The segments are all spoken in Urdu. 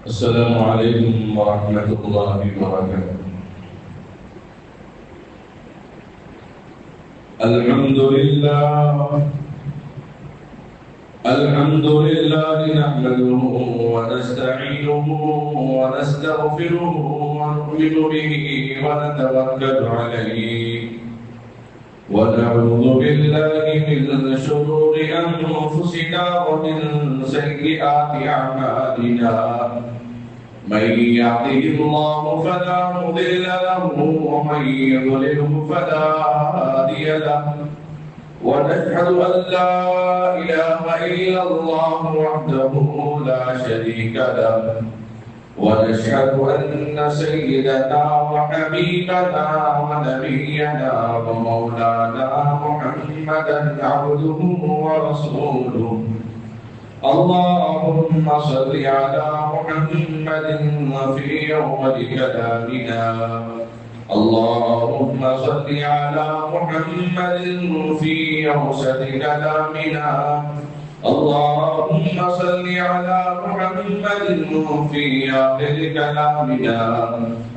السلام عليكم ورحمة الله وبركاته. الحمد لله نحمده ونستعينه ونستغفره ونؤمن به ونتوكل عليه ونعوذ بالله من شرور أنفسنا ومن سيئات أعمالنا. من يهده الله فلا مضل له ومن يضلله فلا هادي له. ونشهد أن لا إله إلا الله وحده لا شريك له. ونشهد أن سيدنا وحبيبنا ونبينا ومولانا محمدا عبده ورسوله. اللهم صل على محمد في أول كلامنا. اللهم صل على محمد في أوسط كلامنا. اللهم صل على محمد في آخر كلامنا.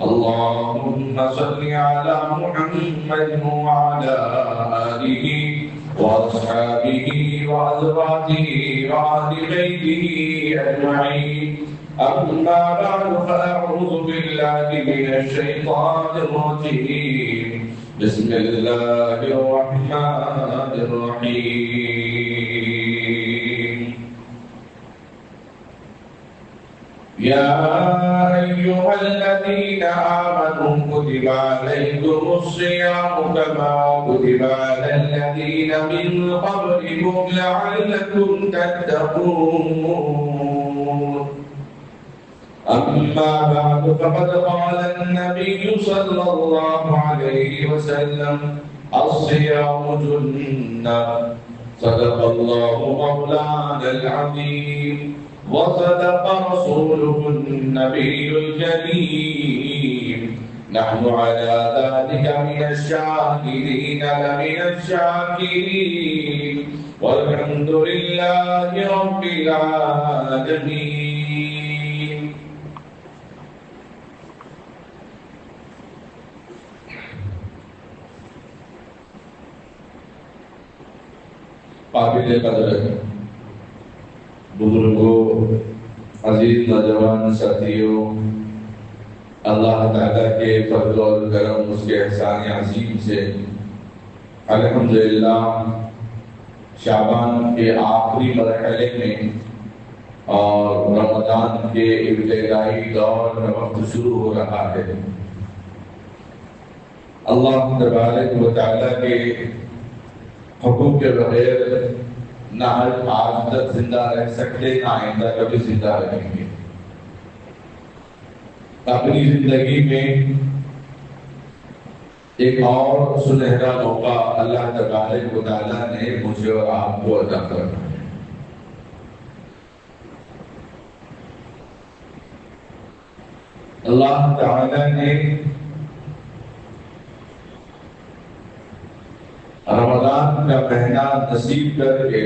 اللهم صل على محمد وعلى آله وأصحابه وأزواجه وأهل بيته أجمعين. أما بعد فأعوذ بالله من الشيطان الرجيم. بسم الله الرحمن الرحيم. يا أيها الذين آمنوا كتب عليكم الصيام كما كتب على الذين من قبلكم لعلكم تتقون. أما بعد فقد قال النبي صلى الله عليه وسلم: الصيام جنة. صدق الله مولانا العظيم وصدق رسوله النبي الكريم. نحن على ذلك من الشاهدين لمن الشاكرين والحمد لله رب العالمين. قابل قدر بزرگوں، عزیز نوجوان ساتھیوں، اللہ تعالیٰ کے فضل اور کرم، اس کے احسان عظیم سے الحمدللہ شعبان کے آخری مرحلے میں اور رمضان کے ابتدائی دور میں وقت شروع ہو رہا ہے. اللہ تبارک و تعالیٰ کے حکم کے بغیر نہ آج تک زندہ رہ سکتے، نہ آئندہ کبھی زندہ رہیں گے. اپنی زندگی میں ایک اور سنہرا موقع اللہ تبارک و تعالیٰ نے مجھے اور آپ کو عطا کرنا ہے. اللہ تعالیٰ نے رمضان کا مہینہ نصیب کر کے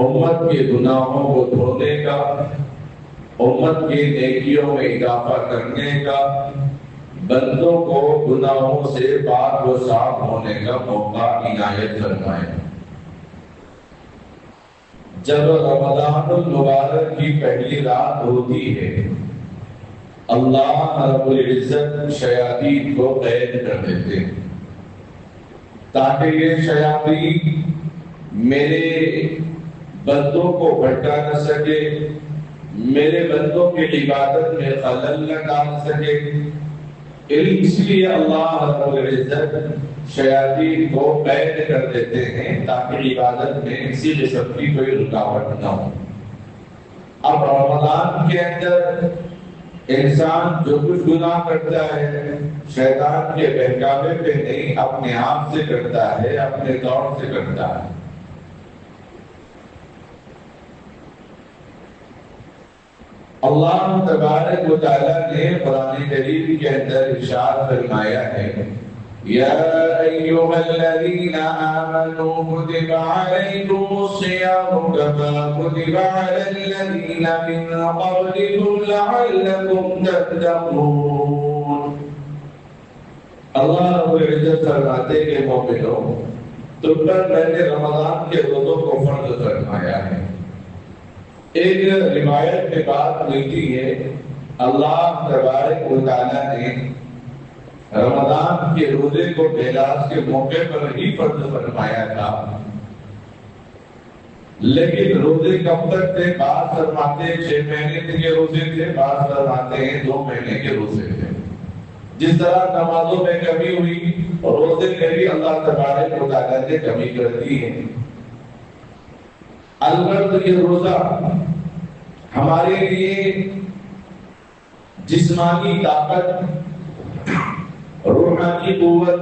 امت کے گناہوں کو دھونے کا، امت کے نیکیوں میں اضافہ کرنے کا، بندوں کو گناہوں سے پاک و صاف ہونے کا موقع عنایت فرمائے. جب رمضان المبارک کی پہلی رات ہوتی ہے، اللہ رب العزت شیاطین کو قید کر دیتے ہیں تاکہ یہ شیاطین میرے بندوں کو بھٹکا نہ سکے، میرے بندوں کی عبادت میں خلل نہ ڈال سکے. اس لیے اللہ رب العزت شیاطین کو قید کر دیتے ہیں تاکہ عبادت میں کسی قسم کی کوئی رکاوٹ نہ ہو. اب رمضان کے اندر انسان جو کچھ گناہ کرتا ہے شیطان کے بہکاوے پہ نہیں، اپنے آپ سے کرتا ہے، اپنے طور سے کرتا ہے. اللہ تبارک و تعالیٰ نے قرآن کریم کے اندر ارشاد فرمایا ہے: يا أيها الذين آمنوا كتب عليكم الصيام كما كتب على الذين من قبلكم لعلكم تتقون. اللہ رب العزت فرماتے کہ مومنوں تم پر میں نے رمضان کے روزوں کو فرض فرمایا ہے. ایک روایت میں بات ملتی ہے اللہ تبارک و تعالیٰ نے رمضان کے روزے کو میراث کے موقع پر ہی فرض فرمایا تھا، لیکن روزے کب تک تھے؟ بعض فرماتے ہیں 6 مہینے کے روزے تھے، بعض فرماتے ہیں 2 مہینے کے روزے تھے. جس طرح نمازوں میں کمی ہوئی اور روزے میں بھی اللہ تبارک و تعالیٰ نے کمی کر دی ہے. البتہ یہ روزہ ہمارے لیے جسمانی طاقت، روحانی قوت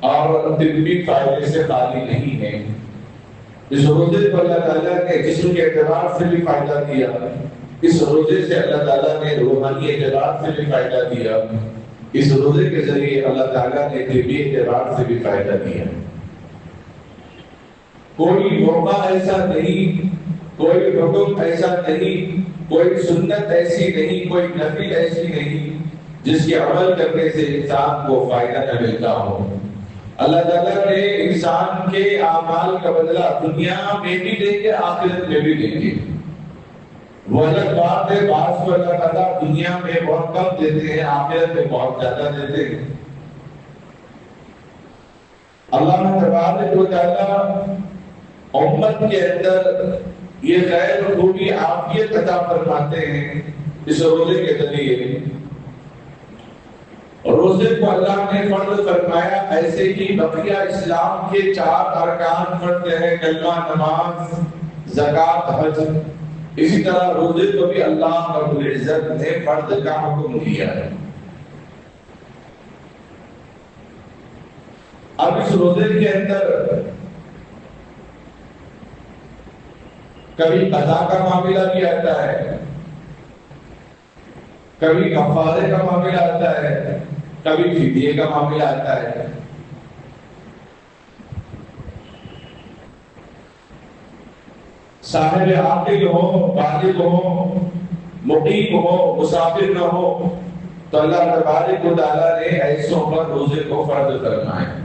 اور طبی فائدے سے خالی نہیں ہے. اس روزے کو اللہ تعالیٰ نے جسم کے اعتبار سے بھی فائدہ دیا، اس روزے سے اللہ تعالیٰ نے روحانی اعتبار سے بھی فائدہ دیا، اس روزے کے ذریعے اللہ تعالیٰ نے طبی اعتبار سے بھی فائدہ دیا. کوئی موقع ایسا نہیں، کوئی حکم ایسا نہیں، کوئی سنت ایسی نہیں، کوئی نفل ایسی نہیں جس کے عمل کرنے سے انسان کو فائدہ نہ ملتا ہو. اللہ تعالیٰ نے انسان کے اعمال کا بدلہ دنیا میں بھی دیں گے، آخرت میں بھی دیں گے. وہ الگ بات ہے، بعض کو اللہ تعالیٰ دنیا میں بہت کم دیتے ہیں، آخرت میں بہت زیادہ دیتے ہیں. اللہ تبارک و تعالیٰ امت کے اندر یہ خیر خوبی عافیت عطا فرماتے ہیں اس روزے کے ذریعے. روزے کو اللہ نے فرض فرمایا، ایسے ہی بقیہ اسلام کے 4 ارکان فرض ہیں، کلمہ، نماز، زکوٰۃ، حج. اسی طرح روزے کو بھی اللہ رب العزت نے فرض کا حکم دیا ہے. اب اس روزے کے اندر کبھی قضا کا معاملہ بھی آتا ہے، کبھی کفارے کا معاملہ آتا ہے، کبھی فدیے کا معاملہ آتا ہے. صاحب عاقل ہو، بالغ ہو، مقیم ہو، مسافر نہ ہو تو اللہ تبارک و تعالیٰ نے ایسوں پر روزے کو فرض کرنا ہے.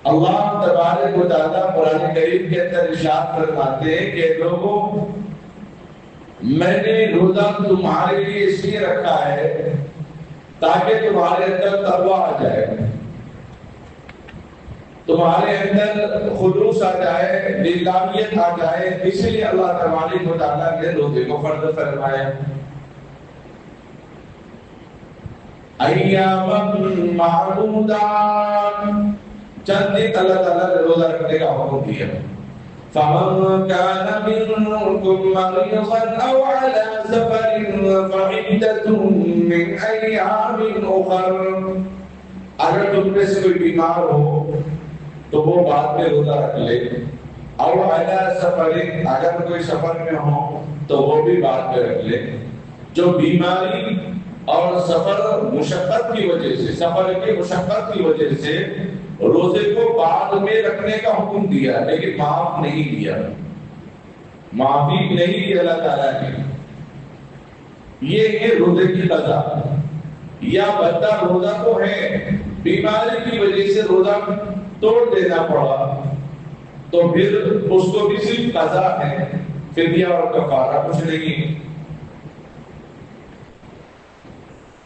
اللہ تبارک و تعالیٰ قرآن کریم کے اندر ارشاد فرماتے ہیں کہ لوگوں میں نے روزہ تمہارے لیے اس لیے رکھا ہے تاکہ تمہارے اندر تقویٰ آ جائے، تمہارے اندر خلوص آ جائے، للہیت آ جائے. اس لیے اللہ تبارک و تعالیٰ نے روزے کو فرض فرمایا. ایام معدودات، چند دن اللہ تعالیٰ نے روزہ رکھنے کا حکم دیا. فَمَنْ كَانَ مِنْكُمْ مَرِيضًا أَوْ عَلَى سَفَرٍ فَعِدَّةٌ مِّنْ أَيَّامٍ أُخَرَ. اگر تم میں سے کوئی بیمار ہو تو وہ بعد میں روزہ رکھ لے. أَوْ عَلَى سَفَرٍ، اگر کوئی سفر میں ہو تو وہ بھی بعد میں رکھ لے. جو بیماری اور سفر مشقت کی وجہ سے، سفر کی مشقت کی وجہ سے روزے کو بعد میں رکھنے کا حکم دیا لیکن معاف نہیں کیا، معافی نہیں دی اللہ تعالیٰ نے. یہ ہے روزے کی قضا. یا بندہ روزہ تو ہے، بیماری کی وجہ سے روزہ توڑ دینا پڑا تو پھر اس کو بھی صرف قضا ہے، فدیہ اور کفارہ کچھ نہیں.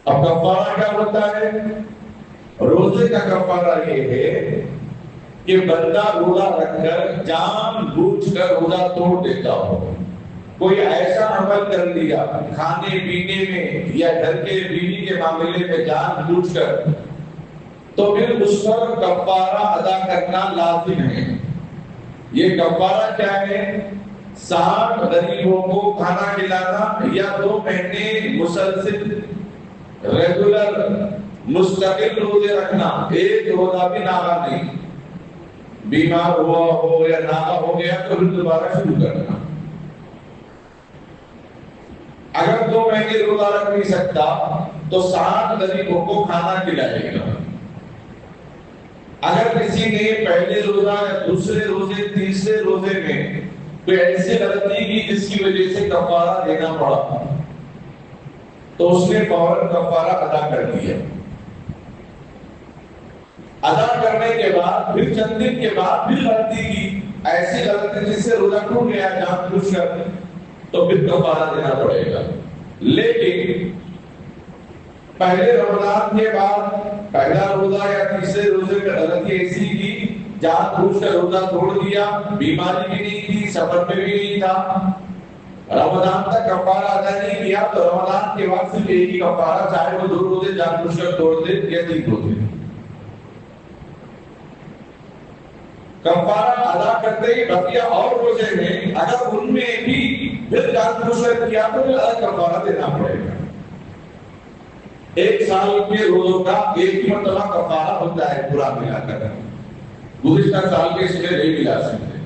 اب کفارہ کیا ہوتا ہے؟ روزے کا کفارہ یہ ہے کہ بندہ روزہ رکھ کر جان بوجھ کر روزہ توڑ دیتا ہو. کوئی ایسا عمل کر لیا کھانے پینے میں یا گھر کے بیوی کے معاملے میں جان بوجھ کر، تو پھر اس پر کفارہ ادا کرنا لازم ہے. یہ کفارہ کیا ہے؟ 60 غریبوں کو کھانا کھلانا یا 2 مہینے مسلسل ریگولر مستقل روزے رکھنا. ایک روزہ بھی ناغا نہیں، بیمار ہوا ہو یا ناغا ہو گیا تو پھر دوبارہ شروع کرنا. اگر اگر 2 مہینے روزہ رکھ نہیں سکتا تو 7 غریبوں کو کھانا کھلائے گا۔ اگر کسی نے پہلے روزہ یا دوسرے روزے تیسرے روزے میں کوئی ایسی غلطی کی جس کی وجہ سے کفارہ دینا پڑا تو اس نے فوراً کفارہ ادا کر دیا۔ ادا کرنے کے بعد پھر چند دن کے بعد پھر غلطی کی، ایسی غلطی جس سے روزہ ٹوٹ گیا جان بوجھ کر، تو پھر کفارہ دینا پڑے گا۔ لیکن پہلے رمضان کے بعد پہلا روزہ یا تیسرے روزے میں غلطی ایسی کی جان بوجھ کر روزہ توڑ دیا، بیماری بھی نہیں تھی، سفر میں بھی نہیں تھا، رمضان تک کفارہ ادا نہیں کیا، تو رمضان کے بعد صرف ایک ہی کفارہ، چاہے وہ 2 روزے جان بوجھ کر توڑ دے یا 3 روزے، کفارہ ادا کرتے ہی بقیہ اور روزے میں اگر ان میں بھی پھر جان بوجھ کر کیا تو الگ کفارہ دینا پڑے گا۔ 1 سال کے روزوں کا ایک ہی مرتبہ کفارہ ہوتا ہے پورا ملا کر، گزشتہ سال کے اس میں نہیں ملا سکتے۔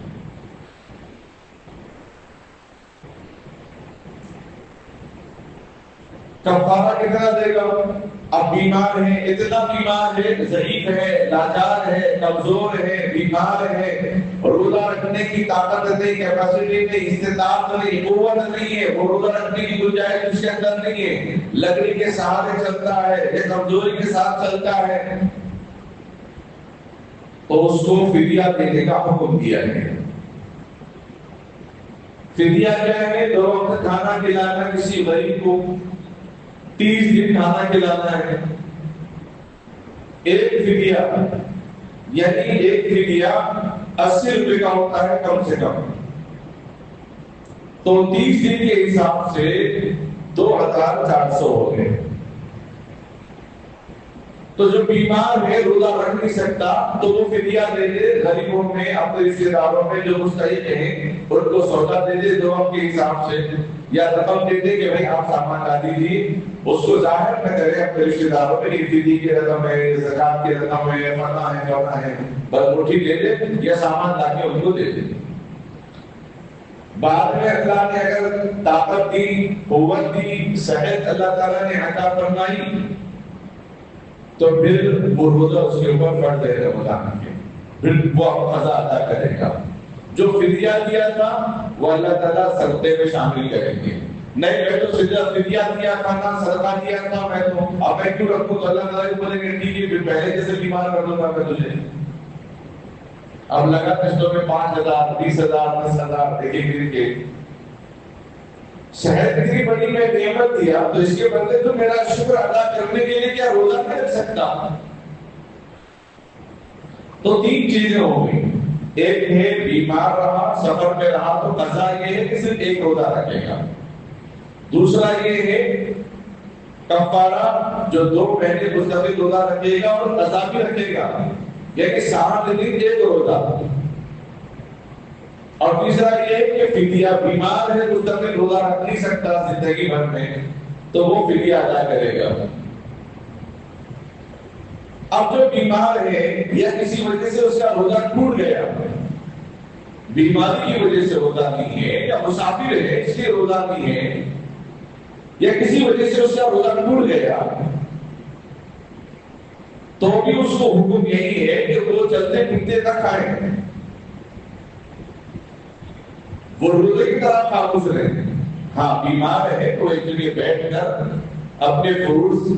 کفارہ کتنا دے گا؟ اب بیمار ہے، اتنا بیمار ہے، ضعیف ہے، لاچار ہے، کمزور ہے، بیمار ہے، روزہ رکھنے کی طاقت نہیں، کیپیسٹی نہیں، استطاعت نہیں، قوت نہیں ہے، وہ روزہ رکھنے کی گنجائش اس کے اندر نہیں ہے، لکڑی کے سہارے چلتا ہے یا کمزوری کے ساتھ چلتا ہے، تو اس کو فدیہ دینے کا حکم دیا ہے۔ فدیہ کیا ہے؟ 2 وقت کھانا کھلانا کسی غریب کو، 30 دن کھانا کھلانا ہے۔ ایک فدیہ یعنی ایک فدیہ 80 روپے کا ہوتا ہے کم سے کم، تو 30 دن کے حساب سے 2400 ہو گئے۔ تو جو بیمار ہے روزہ رکھ نہیں سکتا تو وہ فدیہ دے دے، غریبوں میں اپنے رشتے داروں میں جو مستحق ہیں ان کو سودا دے دے 2 وقت کے حساب سے، یا رقم دے دے کہ بھائی آپ سامان لا دیجیے، اس کو ظاہر نہ کرے اپنے رشتے داروں میں کہ فدیے کی رقم ہے، زکات کی رقم ہے، فلاں ہے فلاں ہے، بس مٹھی دے دے یا سامان لا کے ان کو دے دے۔ بعد میں اللہ نے اگر طاقت دی، قوت دی، صحت اللہ تعالیٰ نے عطا فرمائی تو پھر وہ روزہ اس کے اوپر فرض ہے رمضان کے، پھر وہ قضا ادا کرے گا۔ جو فدیہ دیا تھا وہ اللہ تعالیٰ صدقے میں شامل کریں گے۔ نہیں میں تو صرف فدیہ دیا تھا نا، صدقہ دیا تھا میں تو، اب میں کیوں رکھوں؟ تو اللہ تعالیٰ کو بولیں گے ٹھیک ہے پھر پہلے جیسے بیمار کر دوں گا میں تجھے، اب لگا قسطوں میں 5000 20,000 10,000 دیکھیں کے صحت اتنی بڑی میں نعمت دیا تو اس کے بدلے تو میرا شکر ادا کرنے کے لیے کیا روزہ نہیں رکھ سکتا؟ تو 3 چیزیں ہو گئی، ایک ہے بیمار رہا، سفر میں رہا تو قضا یہ ہے کہ صرف ایک روزہ رکھے گا، دوسرا یہ ہے کفارہ جو 2 مہینے مستقل روزہ رکھے گا اور قضا بھی رکھے گا، یعنی 7 دن ایک روزہ، اور تیسرا یہ ہے کہ فدیہ، بیمار ہے مستقل روزہ رکھ نہیں سکتا زندگی بھر میں تو وہ فدیہ ادا کرے گا۔ اب جو بیمار ہے یا کسی وجہ سے اس کا روزہ ٹوٹ گیا، بیماری کی وجہ سے روزہ نہیں ہے یا مسافر ہے اس لیے روزہ نہیں ہے یا کسی وجہ سے اس کا روزہ ٹوٹ گیا، تو بھی اس کو حکم یہی ہے کہ وہ چلتے پھرتے نہ کھائیں، وہ روزے کی طرح خاموش رہے۔ ہاں بیمار ہے تو ایک جگہ بیٹھ کر اپنے فروٹس،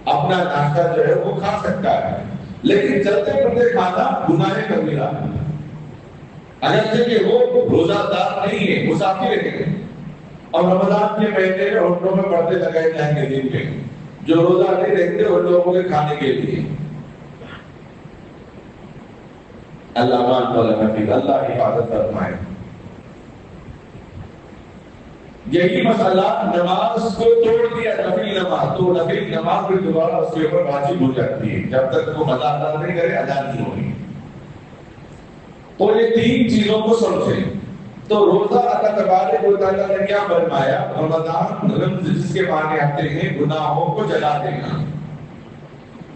اپنا ناشتہ جو ہے وہ کھا سکتا ہے، لیکن چلتے پھرتے کھانا گناہ کبیرہ ہے، اگرچہ کہ وہ روزہ دار نہیں ہے، مسافر ہے، اور رمضان کے مہینے میں ہوٹلوں میں پردے لگائے جائیں گے دن میں، جو روزہ نہیں رکھتے ان لوگوں کے کھانے کے لیے۔ اللہ مان والا حفیظ، اللہ حفاظت فرمائے۔ یہی مسئلہ نماز کو توڑ دیا، نفل نماز، تو نفل نماز بھی دوبارہ اس کے اوپر واجب ہو جاتی ہے، جب تک وہ قضا ادا نہیں کرے ادا نہیں ہوگی۔ تو یہ 3 چیزوں کو سمجھیں۔ تو روزہ اللہ تبارک و تعالیٰ نے کیا فرمایا؟ رمضان رمز جس کے معنی آتے ہیں گناہوں کو جلا دینا،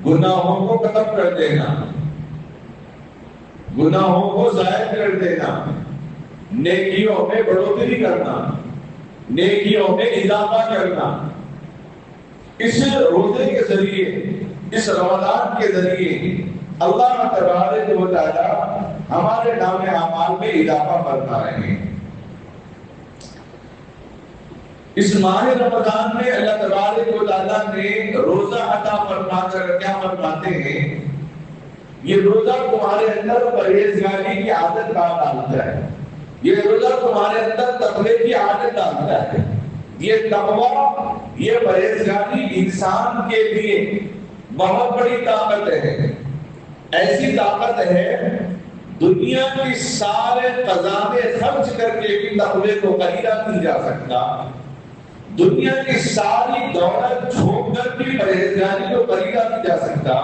گناہوں کو ختم کر دینا، گناہوں کو ضائع کر دینا، نیکیوں میں بڑھوتری کرنا، نیکیوں میں اضافہ کرنا، اس روزے کے ذریعے، اس رمضان کے ذریعے اللہ تبارک و تعالی ہمارے نام اعمال میں اضافہ فرما رہے ہیں۔ اس ماہ رمضان میں اللہ تبارک و تعالیٰ نے روزہ عطا فرما کر کیا فرماتے ہیں؟ یہ روزہ تمہارے اندر پرہیزگاری کی عادت ڈالتا ہے، یہ روزہ تمہارے اندر تقوی کی عادت ڈالتا ہے۔ یہ تقوی، یہ پرہیزگاری انسان کے لیے بہت بڑی طاقت ہے، ایسی طاقت ہے دنیا کی سارے خزانے خرچ کر کے بھی تقوی کو خریدا نہیں جا سکتا، دنیا کی ساری دولت جھونک کر بھی پرہیزگاری کو خریدا نہیں جا سکتا۔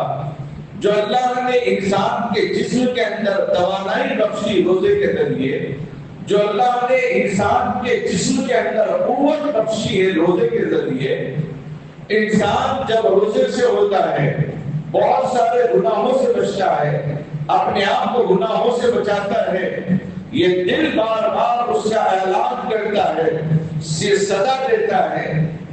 جو اللہ نے انسان کے جسم کے اندر توانائی بخشی روزے کے ذریعے، جو اللہ نے انسان کے جسم کے اندر قوت بخشی ہے روزے کے ذریعے، انسان جب روزے سے ہوتا ہے بہت سارے گناہوں سے بچتا ہے، اپنے آپ کو گناہوں سے بچاتا ہے، یہ دل بار بار اس کا اعلان کرتا ہے، صدا دیتا ہے،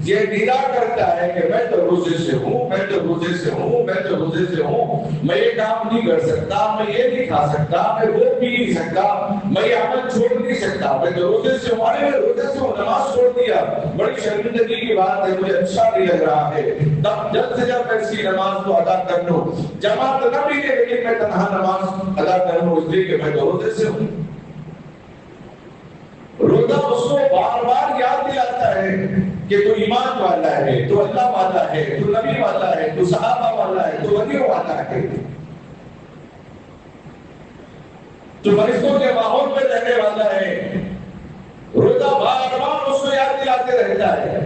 یہ ندا کرتا ہے کہ میں تو روزے سے ہوں، میں تو روزے سے ہوں، میں تو روزے سے ہوں، میں یہ کام نہیں کر سکتا، میں یہ نہیں کھا سکتا، میں وہ پی نہیں سکتا، میں یہ عمل چھوڑ نہیں سکتا، میں تو روزے سے ہوں، میں روزے سے ہوں، نماز چھوڑ دیا، بڑی شرمندگی کی بات ہے، مجھے اچھا نہیں لگ رہا ہے، تب جلد سے جلد میں اس کی نماز کو ادا کر لوں، جماعت نہ بھی ہے لیکن میں تنہا نماز ادا کر لوں اس لیے کہ میں تو روزے سے ہوں۔ روزہ اس کو بار بار یاد دلاتا ہے کہ تو ایمان والا ہے، تو اللہ والا ہے، تو نبی والا ہے، تو صحابہ والا ہے، تو ولیوں والا ہے، تو فرشتوں کے ماحول میں رہنے والا ہے۔ روزہ بار بار اس کو یاد دلاتے رہتا ہے۔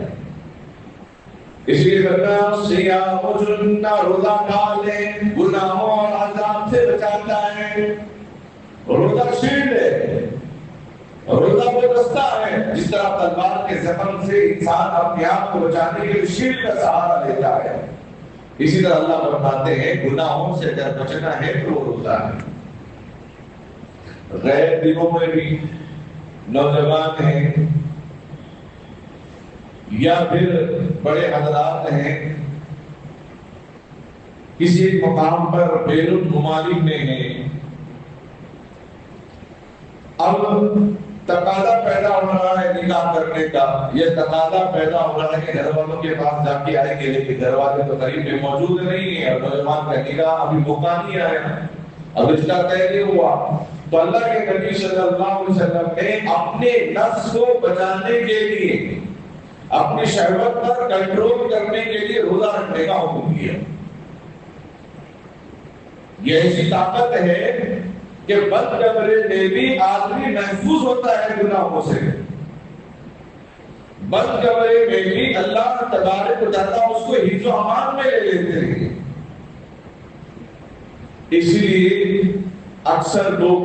اس لیے فرمایا صیام جنہ، روزہ ڈالے گناہوں اور عذاب سے بچاتا ہے۔ روزہ شیلڈ ہے، روزہ وہ رستہ ہے جس طرح تلوار کے زخم سے انسان اپنے آپ کو بچانے کے لیے شیل کا سہارا لیتا ہے، اسی طرح اللہ فرماتے ہیں گناہوں سے اگر بچنا ہے تو وہ روزہ ہے۔ غیر دنوں میں بھی نوجوان ہیں یا پھر بڑے حضرات ہیں، کسی ایک مقام پر بیرون ممالک میں ہیں، اب تقاضا پیدا ہو رہا ہے نکاح کرنے کا، یہ تقاضا پیدا ہو رہا ہے کہ گھر والوں کے پاس جا کے آئیں گے لیکن گھر والے تو قریب میں موجود نہیں ہیں اور نوجوان کا نکاح ابھی موقع نہیں آیا، اب رشتہ طے نہیں ہوا، تو اللہ کے نبی صلی اللہ علیہ وسلم نے اپنے نفس کو بچانے کے لیے، اپنی شہوت پر کنٹرول کرنے کے لیے روزہ رکھنے کا حکم کیا۔ یہ ایسی طاقت ہے کہ بد کمرے میں بھی آدمی محفوظ ہوتا ہے گناہوں سے، بد کمرے میں بھی اللہ تبارک و تعالیٰ اس کو حفظ و امان میں لے لیتے ہیں۔ اسی لیے اکثر لوگ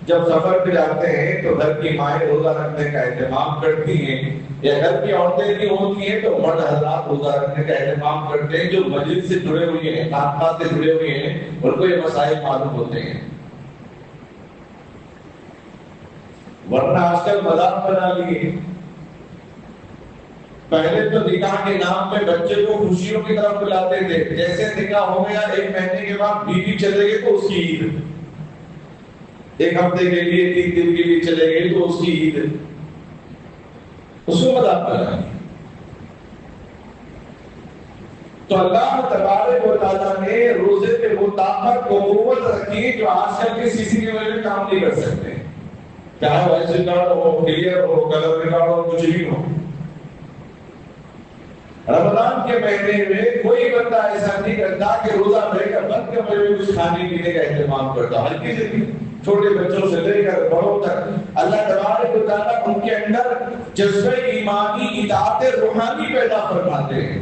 جب سفر پہ جاتے ہیں تو گھر کی مائیں روزہ رکھنے کا اہتمام کرتی ہیں، یا گھر کی عورتیں بھی ہوتی ہیں تو مرد حضرات روزہ رکھنے کا اہتمام کرتے ہیں، جو مسجد سے جڑے ہوئے ہیں، خانقاہ سے جڑے ہوئے ہیں، ان کو یہ مسائل معلوم ہوتے ہیں۔ ورنہ آج کل مذاق بنا لیے، پہلے تو نکاح کے نام پہ بچے کو خوشیوں کی طرف بلاتے تھے، جیسے نکاح ہو گیا 1 مہینے کے بعد بیوی چلے گئے تو اس کی عید، 1 ہفتے کے لیے 3 دن کے لیے چلے گئے تو اس کی عید، اس کو مذاق بنا لیا۔ تو اللہ تبارک و تعالیٰ نے روزے پہ وہ طاقت و قوت رکھی ہے جو آج کل کے سی کیمرے میں کام نہیں کر سکتے، چاہے وائس ریکارڈ ہو، کلیئر ہو، کلر ریکارڈ ہو، کچھ بھی ہو۔ رمضان کے مہینے میں کوئی بندہ ایسا نہیں کرتا کہ روزہ رہ کر بند کمرے میں کچھ کھانے پینے کا اہتمام کرتا، ہلکی سے چھوٹے بچوں سے لے کر بڑوں تک اللہ تبارک و تعالیٰ ان کے اندر جذبہ ایمانی اطاعت روحانی پیدا فرماتے ہیں۔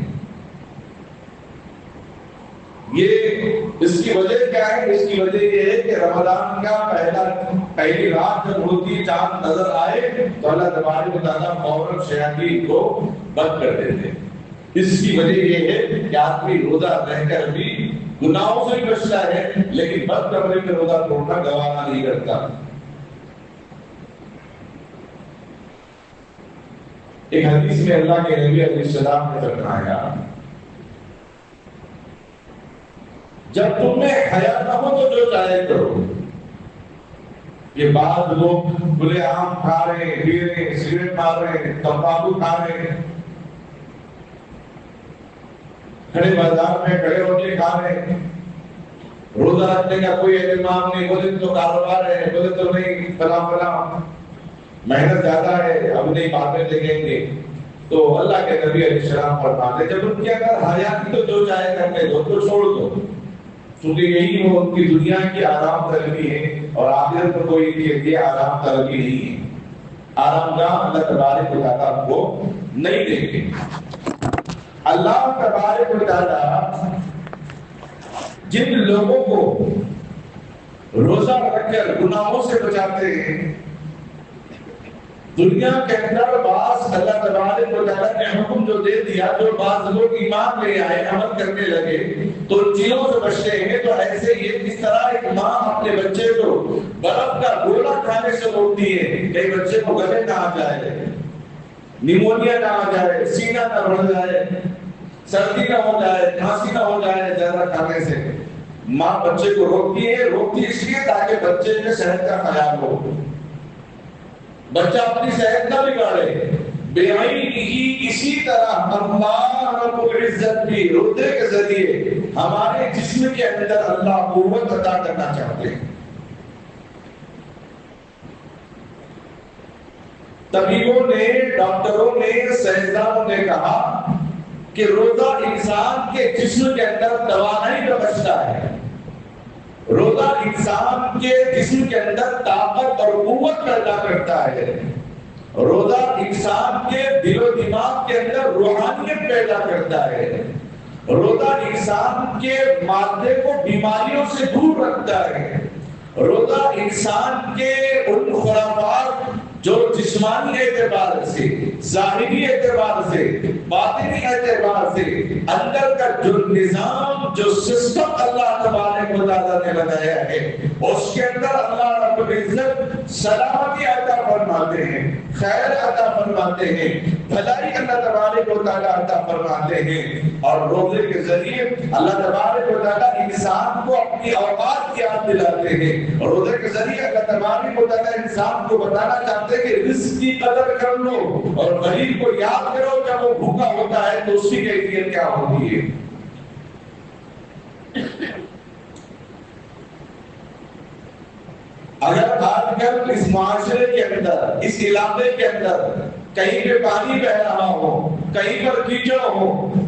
یہ اس کی وجہ کیا ہے؟ اس کی وجہ یہ ہے کہ رمضان کا پہلی رات جب ہوتی ہے، چاند نظر آئے تو اللہ تبارک و تعالیٰ فوراً شیاطین کو بند کر دیتے ہیں۔ اس کی وجہ یہ ہے کہ آدمی روزہ رہ کر بھی گناہوں سے بھی بچتا ہے لیکن بد کمرے میں روزہ توڑنا گوارا نہیں کرتا۔ ایک حدیث میں اللہ کے نبی علیہ السلام نے فرمایا جب تم میں حیا نہ ہو تو جو چاہے کرو. یہ بعض لوگ کھلے عام کھا رہے ہیں، پی رہے ہیں، سگریٹ مار رہے ہیں، تمباکو کھا رہے ہیں، کھڑے بازار میں کھڑے ہو کے کھا رہے ہیں، روزہ رکھنے کا کوئی اہتمام نہیں، بولے تو کاروبار ہے، بولے تو نہیں فلاں فلاں محنت زیادہ ہے، اب نہیں باتیں لگیں گے. تو اللہ کے نبی علیہ السلام فرماتے جب ان کے اگر حیا کی تو جو چاہے کرنے دو تو چھوڑ دو، کیونکہ یہی وہ ان کی دنیا کی آرام طلبی ہے اور آخرت میں کوئی یہ آرام طلبی نہیں ہے. آرام گاہ اللہ تبارک و تعالیٰ کو نہیں دیں گے. اللہ تبارک و تعالیٰ جن لوگوں کو روزہ رکھ کر گناہوں سے بچاتے ہیں، دنیا کے اندر بعض اللہ تبارک و تعالیٰ نے حکم جو دے دیا، جو بعض لوگ ایمان لے آئے، عمل کرنے لگے تو ان چیزوں سے بچتے ہیں. تو ایسے یہ کس طرح ایک ماں اپنے بچے کو برف کا گولا کھانے سے روکتی ہے کہ بچے کو گلے نہ آ جائے، نیمونیا نہ آ جائے، سینہ نہ بڑھ جائے، سردی نہ ہو جائے، کھانسی نہ ہو جائے زیادہ کھانے سے. ماں بچے کو روکتی اس لیے تاکہ بچے کے صحت کا خیال ہو، بچہ اپنی صحت نہ بگاڑے. اسی طرح اللہ رب العزت بھی روزے کے ذریعے ہمارے جسم کے اندر اللہ قوت عطا کرنا چاہتے ہیں. طبیبوں نے، ڈاکٹروں نے، سائنسدانوں نے کہا کہ روزہ انسان کے جسم کے اندر توانائی کا بچتا ہے، روزہ انسان کے جسم کے اندر طاقت اور قوت پیدا کرتا ہے، روزہ انسان کے دل و دماغ کے اندر روحانیت پیدا کرتا ہے، روزہ انسان کے معدے کو بیماریوں سے دور رکھتا ہے، روزہ انسان کے ان خرافات جو جسمانی اعتبار سے، ظاہری اعتبار سے، باطنی اعتبار سے اندر کا جو نظام، جو سسٹم اللہ تبارک و تعالیٰ نے بنایا ہے اس کے اندر اللہ رب العزت سلامتی عطا فرماتے ہیں، خیر عطا فرماتے ہیں، بھلائی اللہ تبارک و تعالیٰ عطا فرماتے ہیں. اور روزے کے ذریعے اللہ تبارک و تعالیٰ انسان کو اپنی اوقات کی یاد دلاتے ہیں. روزے کے ذریعے اللہ تبارک و تعالیٰ انسان کو بتانا چاہتے ہیں کہ رزق کی قدر کر لو اور غریب کو یاد کرو جب وہ بھوکا ہوتا ہے تو اس کی کیفیت کیا ہوتی ہے. اگر آج کل اس معاشرے کے اندر، اس علاقے کے اندر کہیں پہ پانی بہ رہا ہو، کہیں پر کیچڑ ہو،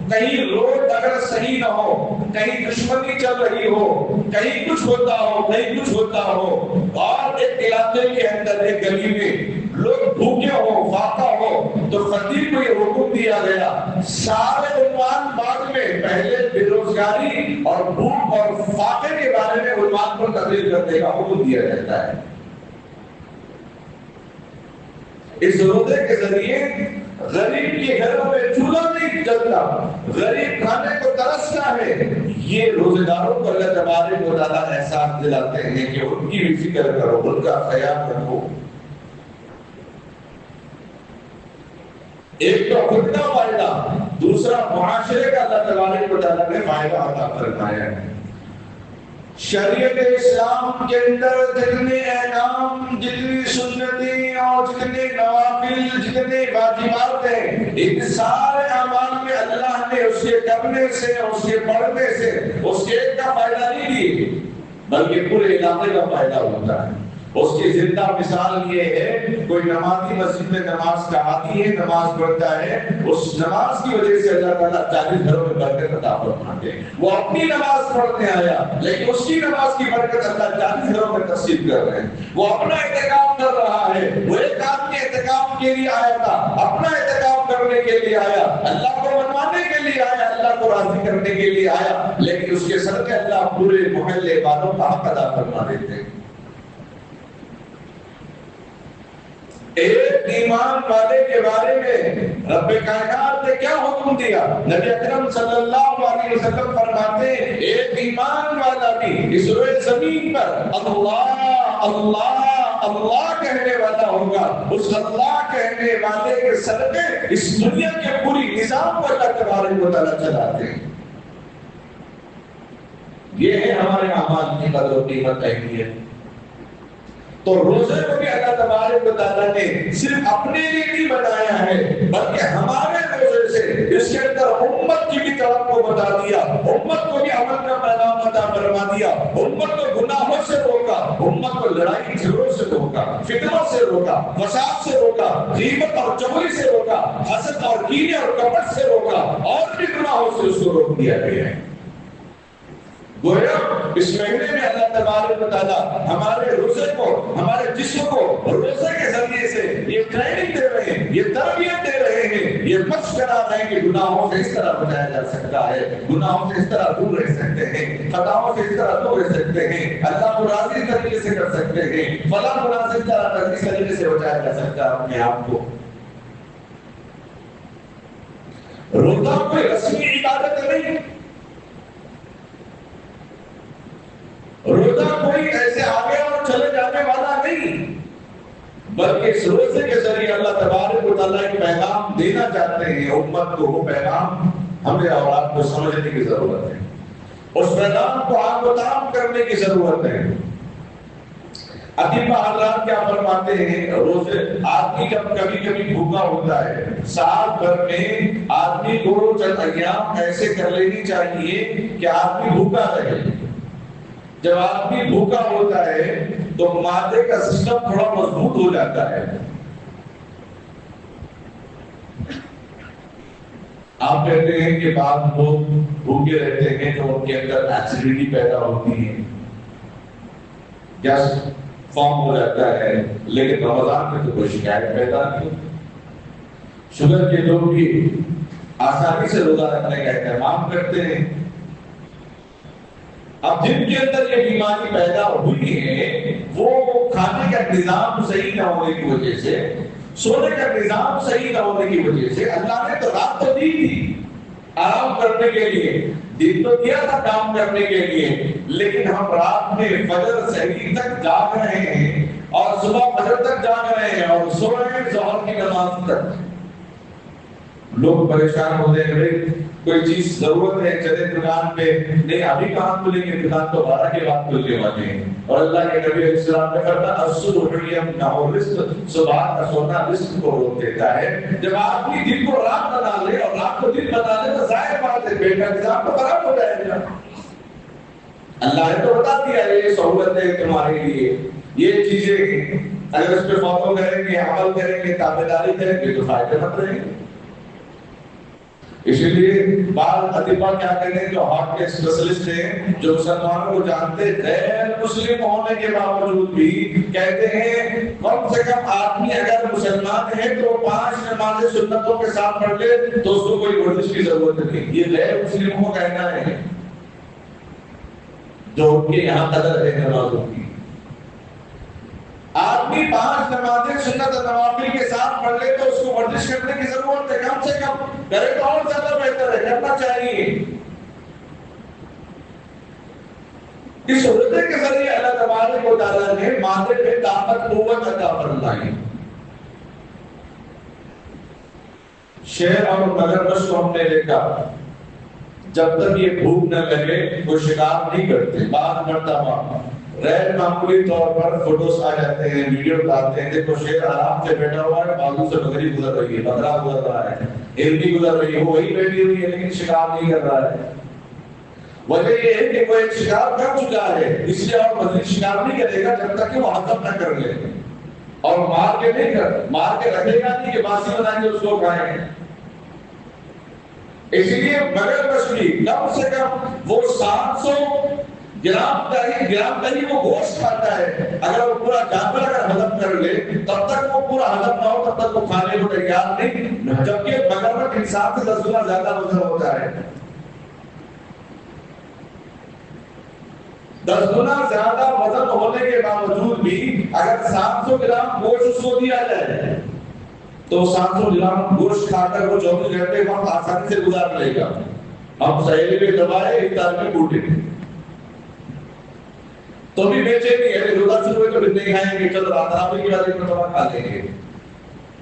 کہیں روڈ اگر صحیح نہ ہو، کہیں دشمنی چل رہی ہو، کہیں کچھ ہوتا ہو، کہیں کچھ ہوتا ہو، اور ایک علاقے کے اندر ایک گلی میں لوگ بھوکے ہو، فاقہ ہو، تو خطیب کو یہ حکم دیا گیا سارے عنوان بعد میں پہلے بے روزگاری اور بھوک اور فاقے کے بارے میں عنوان پر تقریر کرنے کا حکم دیا جاتا ہے. اس روزے کے ذریعے غریب کے گھروں میں چولہا نہیں جلتا، غریب کھانے کو ترستا ہے. یہ روزے داروں کو اللہ تبارک و تعالیٰ احساس دلاتے ہیں کہ ان کی بھی فکر کرو، ان کا خیال رکھو. ایک تو خود کا فائدہ، دوسرا معاشرے کا اللہ تبارک و تعالیٰ نے فائدہ عطا فرمایا ہے. شریعت اسلام کے اندر جتنے احکام، جتنی سنتیں اور جتنے نوافل، جتنے واجبات ہیں، ان سارے اعمال میں اللہ نے اس کے کرنے سے، اس کے پڑھنے سے اس کے ایک کا فائدہ نہیں دیے بلکہ پورے علاقے کا فائدہ ہوتا ہے. اس کی زندہ مثال یہ ہے، کوئی نمازی مسجد میں نماز کا عادی ہے، نماز پڑھتا ہے، اس نماز کی وجہ سے اللہ تعالیٰ 40 گھروں میں برکت عطا فرماتے ہیں. وہ اپنی نماز پڑھنے آیا لیکن اس کی نماز کی برکت اللہ 40 گھروں میں تقسیم کر رہے ہیں. وہ اپنا اعتکاف کر رہا ہے، وہ ایک آدمی اعتکاف کے لیے آیا تھا، اپنا اعتکاف کرنے کے لیے آیا، اللہ کو منوانے کے لیے آیا، اللہ کو راضی کرنے کے لیے آیا، لیکن اس کے صدقے اللہ پورے محلے والوں کا حق ادا فرما دیتے ہیں. ایک ایمان والے کے بارے میں رب کائنات نے کیا حکم دیا؟ نبی اکرم صلی اللہ علیہ وسلم فرماتے ہیں ایک ایمان والا بھی اس روئے زمین پر اللہ اللہ اللہ کہنے والا ہوگا، اس اللہ کہنے والے کے صدقے اس دنیا کے پوری نظام کو اللہ تبارک و تعالیٰ چلاتے ہیں۔ یہ ہے ہمارے اعمال کی قدر و قیمت اہمیت۔ تو روزے کو بھی اللہ تبارک و تعالیٰ نے صرف اپنے لیے نہیں بنایا ہے، بلکہ ہمارے روزے سے اس کے اندر امت کی بھی طرف کو بتا دیا، امت کو بھی عمل کا پیغام عطا فرما دیا، امت کو گناہوں سے روکا، امت کو لڑائی جھگڑوں سے روکا، فتنوں سے روکا، فساد سے روکا، غیبت اور چغلی سے روکا، حسد اور کینے اور کپٹ سے روکا، اور بھی گناہوں سے اس کو روک دیا گیا ہے۔ گویا اس مہینے میں اللہ تبارک و تعالیٰ ہمارے روزے کو، ہمارے جسم کو روزے کے ذریعے سے یہ ٹریننگ دے رہے ہیں، یہ تربیت دے رہے ہیں، یہ مشق کرا رہے ہیں کہ گناہوں سے اس طرح بچایا جا سکتا ہے، گناہوں سے اس طرح دور رہ سکتے ہیں، خطاؤں سے اس طرح دور رہ سکتے ہیں، اللہ کو راضی طریقے سے کر سکتے ہیں، فلاں گناہ سے اس طریقے سے بچایا جا سکتا ہے اپنے آپ کو۔ روزہ کوئی رسمی عبادت نہیں، روزہ کوئی ایسے آگے اور چلے جانے والا نہیں، بلکہ اس روزے کے ذریعے اللہ تبارک و تعالیٰ ایک پیغام دینا چاہتے ہیں امت کو۔ وہ پیغام ہمیں اور آپ کو سمجھنے کی ضرورت ہے، اس پیغام کو عام و تام کرنے کی ضرورت ہے۔ ادیبہ حضرات کیا فرماتے ہیں، روزے آدمی جب کبھی کبھی بھوکا ہوتا ہے، سال بھر میں آدمی کو چند ایام ایسے کر لینی چاہیے کہ آدمی بھوکا رہے۔ جب آدمی بھوکا ہوتا ہے تو معدے کا سسٹم تھوڑا مضبوط ہو جاتا ہے۔ آپ کہتے ہیں کہ بعض لوگ بھوکے رہتے ہیں تو ان کے اندر ایسیڈیٹی پیدا ہوتی ہے، گیس فارم ہو جاتا ہے، لیکن رمضان میں تو کوئی شکایت پیدا نہیں ہوتی۔ شوگر کے لوگ بھی آسانی سے روزہ رکھنے کا اہتمام کرتے ہیں۔ اب جن کے اندر یہ بیماری پیدا ہوئی ہے وہ کھانے کا نظام صحیح نہ ہونے کی وجہ سے، سونے کا نظام صحیح نہ ہونے کی وجہ سے، اللہ نے تو رات تو دی تھی آرام کرنے کے لیے، دن تو دیا تھا کام کرنے کے لیے، لیکن ہم رات میں فجر سحری تک جاگ رہے ہیں اور صبح فجر تک جاگ رہے ہیں اور سو رہے ہیں ظہر کی نماز تک۔ لوگ پریشان ہوتے ہیں، کوئی چیز ضرورت ہے چلے دکان پہ، نہیں ابھی کہاں کھلیں گے، دکان تو 12 کے بعد کھلنے والے ہیں۔ اور اللہ کے نبی علیہ السلام نے فرمایا الصبح یمنع رزق، صبح کا سونا رزق کو روک دیتا ہے۔ جب آدمی دن کو رات بنا لے اور رات کو دن بنا لے تو ظاہر بات ہے پیٹ کا نظام تو خراب ہو جائے گا۔ اللہ نے تو بتا دیا یہ سہولت ہے تمہارے لیے، یہ چیزیں اگر اس پہ فالو کریں گے، عمل کریں گے، تابعداری کریں گے تو فائدہ مند رہیں گے۔ اسی لیے بعض ادیبہ کیا کہتے ہیں جو ہارٹ کے اسپیشلسٹ ہیں، جو مسلمانوں کو جانتے غیر مسلم ہونے کے باوجود بھی کہتے ہیں کم سے کم آدمی اگر مسلمان ہے تو 5 نمازیں سنتوں کے ساتھ پڑھ لے تو اس کو کوئی ورزش کی ضرورت نہیں۔ یہ غیر مسلموں کو کہنا ہے جو ان کے یہاں قدر ہے نمازوں کی۔ آدمی 5 نمازیں سنت نوافل کے ساتھ پڑھ لے تو اس کو ورزش کرنے کی ضرورت ہے، کم سے کم کرے تو اور زیادہ بہتر ہے، کرنا چاہیے۔ اس روزے کے ذریعے اللہ تبارک و تعالیٰ نے معدے میں طاقت قوت عطا فرمائی۔ شہر اور نگر بس کو ہم نے دیکھا جب تک یہ بھوک نہ لگے وہ شکار نہیں کرتے۔ بعض مرتبہ غیر معمولی طور پر فوٹوز آ جاتے ہیں، ویڈیو آتے ہیں، دیکھو شیر آرام سے بیٹھا ہوا ہے، بازو سے بکری گزر رہی ہے، بکرا گزر رہا ہے، ہرنی گزر رہی ہے، وہ وہی بیٹھی ہوئی ہے لیکن شکار نہیں کر رہا ہے۔ وجہ یہ ہے کہ وہ ایک شکار کر چکا ہے، اس لیے اور مزید شکار نہیں کرے گا جب تک کہ وہ ہضم نہ کر لے، اور مار کے رکھے گا نہیں کہ باسی بنا کے اس کو کھائیں۔ اسی لیے مگر مچھلی کم سے کم وہ 700 گرام دہی وہ گوشت کھاتا ہے، اگر وہ پورا جانور اگر ہضم کر لے تب تک وہ پورا ہضم نہ ہو تب تک وہ کھانے کو تیار نہیں، جبکہ مگرمچھ انسان سے 10 گنا زیادہ وزن ہوتا ہے، 10 گنا زیادہ وزن ہونے کے باوجود بھی اگر 700 گرام گوشت اس کو دیا جائے تو 700 گرام گوشت کھا کر وہ 24 گھنٹے وقت آسانی سے گزار لے گا۔ ہم سہیلی میں دبائے افطار میں بوٹے، تو بھی بیچے نہیں ہے، روزہ شروع ہوئے تو پھر نہیں کھائیں گے، چلو رات کی والی مرتبہ کھا لیں گے،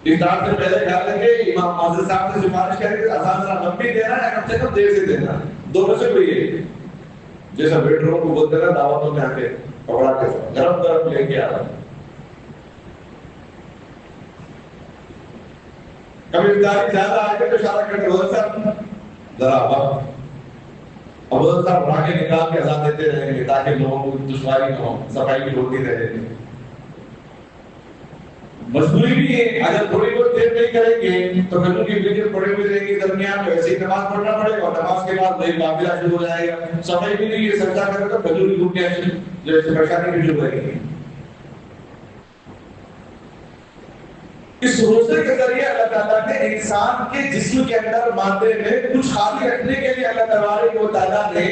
افطار سے پہلے کھا لیں گے۔ امام معزز صاحب نے سفارش کری کہ اذان سے لمبی دینا ہے، کم سے کم دیر سے دینا، دو میں سے کوئی ہے جیسا ویٹروں کو بولتے نا دعوتوں میں آ کے پکڑا کے گرم گرم لے کے آ رہا۔ کبھی افطاری زیادہ آ کے تو اشارہ کرتے حضرت صاحب ذرا وقت، اب حضرت صاحب اٹھا کے نکال کے اذان دیتے رہیں گے تاکہ لوگوں کو دشواری نہ ہو، صفائی بھی ہوتی رہے۔ مجبوری بھی ہے، اگر تھوڑی بہت دیر نہیں کریں گے تو فجر کی فکر پڑے ہوئے رہیں گے، درمیان میں ایسی نماز پڑھنا پڑے گا، نماز کے بعد وہی قافلہ شروع ہو جائے گا، صفائی بھی نہیں ہے، سجدہ کرے تو فجر کی ڈوبیاں جیسے پریشانی بھی شروع رہے گی۔ اس روزے کے ذریعے اللہ تعالیٰ نے انسان کے جسم کے اندر مادے میں کچھ خالی رکھنے کے لیے اللہ تبارک و تعالیٰ نے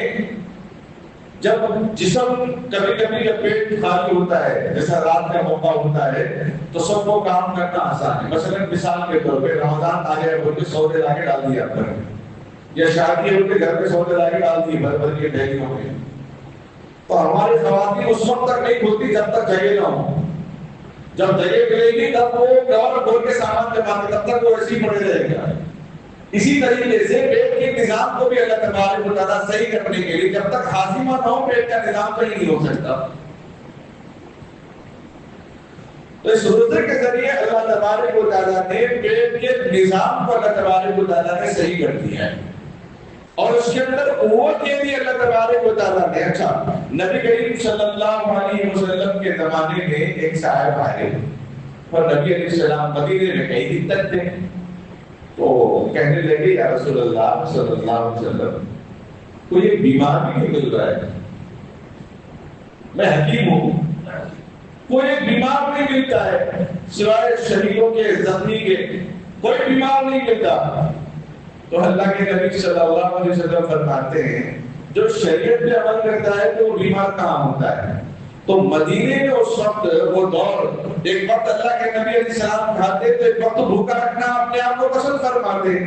جب جسم کبھی کبھی جب پیٹ خالی ہوتا ہے جیسا رات کا موقع ہوتا ہے تو سب کو کام کرنا آسان ہے، مثلا مثال کے طور پہ رمضان آ گیا بول کے سودے لا کے ڈال دیا گھر میں، یا شادی ہو کے گھر میں سودے لا کے ڈال دیے بھر بھر کے ڈیریوں میں، تو ہماری خواتین اس وقت تک نہیں کھلتی جب تک جگہ نہ ہو، جب جگہ ملے گی تب وہ کور کھول کے سامان جمع کے تب تک وہ ایسے ہی پڑے رہے گا۔ اسی طریقے سے پیٹ کے نظام کو بھی اللہ تبارک و تعالیٰ صحیح کرنے کے لیے جب تک ہاضمہ نہ ہو پیٹ کا نظام صحیح نہیں ہو سکتا، تو اس روزے کے ذریعے اللہ تبارک و تعالیٰ نے پیٹ کے نظام کو اللہ تبارک و تعالیٰ نے صحیح کر دیا ہے، اور اس کے اندر قوت کے لیے اللہ تبارک و تعالیٰ نے اچھا نبی کریم صلی اللہ علیہ وسلم کے زمانے میں ایک صاحب آئے اور نبی علیہ السلام مدینے میں کئی دن تک تھے، تو کہنے لگے یا رسول اللہ صلی اللہ علیہ وسلم کوئی ایک بیمار بھی نہیں مل رہا ہے، میں حکیم ہوں، کوئی ایک بیمار نہیں ملتا ہے سوائے شہیدوں کے زخمی کے، کوئی بیمار نہیں ملتا۔ تو اللہ کے نبی صلی اللہ علیہ وسلم فرماتے ہیں جو شریعت پہ عمل کرتا ہے تو وہ بیمار کہاں ہوتا ہے؟ تو مدینے میں اس وقت وہ دور، ایک وقت اللہ کے نبی علیہ السلام کھاتے تو ایک وقت بھوکا رکھنا اپنے آپ کو پسند فرماتے،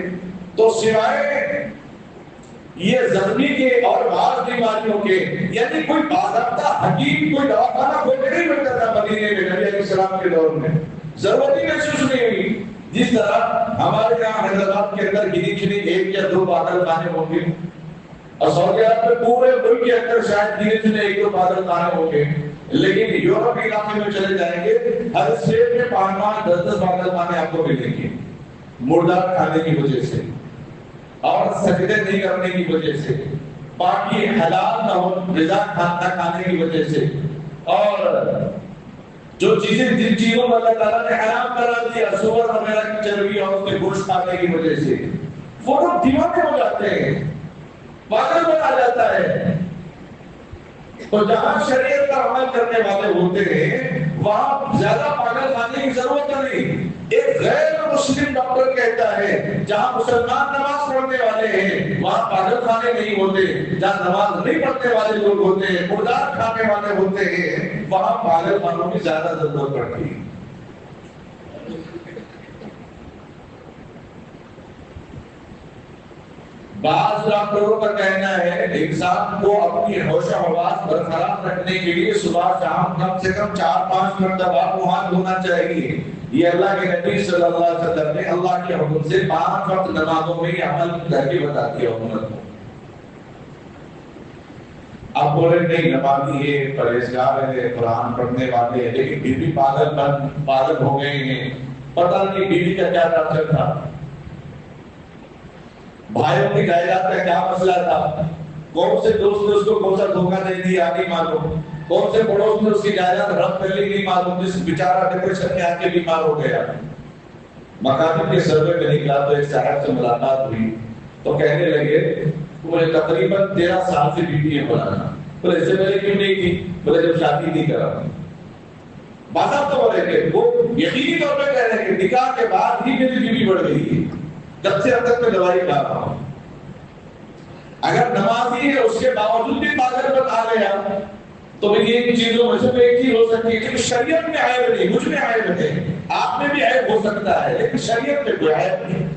تو سوائے یہ زخمی کے اور بعض بیماریوں کے یعنی کوئی باضابطہ حکیم کوئی دواخانہ کوئی نہیں ملتا تھا مدینے میں نبی علیہ السلام کے دور میں، ضرورت ہی محسوس نہیں ہوئی۔ جس طرح ہمارے یہاں حیدرآباد کے اندر گنی چنی ایک یا دو پاگل خانے ہوں گے، اور سعودی عرب میں پورے ملک کے اندر شاید گنی چنی ایک دو پاگل خانے ہوں گے، لیکن یورپ علاقے میں چلے جائیں گے ہر اسٹیٹ میں 5 10 پاگل خانے آپ کو ملیں گے، مردار کھانے کی وجہ سے اور سجدے نہیں کرنے کی وجہ سے، باقی حلال نہ ہو غذا نہ کھانے کی وجہ سے، اور جو چیزیں جن چیزوں کو اللہ تعالیٰ نے حرام کرا دیا سور وغیرہ کی چربی اور اس کے گوشت کھانے کی وجہ سے وہ لوگ دیوانے ہو جاتے ہیں، پاگل بنا جاتا ہے۔ تو جہاں شریعت کا عمل کرنے والے ہوتے ہیں وہاں زیادہ پاگل خانے کی ضرورت نہیں۔ ایک غیر مسلم ڈاکٹر کہتا ہے جہاں مسلمان نماز پڑھنے والے ہیں وہاں پاگل خانے نہیں ہوتے، جہاں نماز نہیں پڑھنے والے لوگ ہوتے ہیں مردار کھانے والے ہوتے ہیں وہاں پاگل خانوں کی زیادہ ضرورت پڑتی ہے۔ بعض ڈاکٹروں کا کہنا ہے انسان کو اپنی ہوش و حواس برقرار رکھنے کے لیے صبح شام کم سے کم 4-5 مرتبہ منہ دھونا چاہیے۔ یہ اللہ کے نبی صلی اللہ علیہ وسلم نے اللہ کے حکم سے 5 وقت نمازوں میں یہ عمل کر کے بتا دیا امت کو۔ اب بولے نہیں نمازی ہے پرہیزگار ہے قرآن پڑھنے والے ہیں لیکن پھر بھی پاگل ہو گئے ہیں، پتہ نہیں بیوی کا کیا ٹارچر تھا، بھائیوں کی جائیداد کا کیا مسئلہ تھا، کون سے دوست نے اس کو کون سا دھوکہ دے دیا نہیں معلوم، کون سے پڑوس نے اس کی جائیداد رد کر لی نہیں معلوم، جس بیچارہ ڈپریشن میں آ کے بیمار ہو گیا۔ مکاتب کے سروے میں نکلا تو ایک صاحب سے ملاقات ہوئی تو کہنے لگے مجھے تقریباً 13 سال سے بیوی ہے مولانا، بولے اس سے پہلے کیوں نہیں تھی؟ بولے جب شادی نہیں کرا۔ بازار تو بولے کہ وہ یقینی طور پہ کہہ رہے ہیں کہ نکاح کے بعد ہی میری بیوی بڑھ گئی ہے، جب سے اب تک میں دوائی کھا رہا ہوں۔ اگر نمازی ہے اس کے باوجود بھی پاگل پن آ گیا تو یہ چیزوں میں سے ایک چیز ہو سکتی ہے کہ شریعت میں عیب نہیں، مجھ میں عیب ہے، آپ میں بھی عیب ہو سکتا ہے لیکن شریعت میں کوئی عیب نہیں،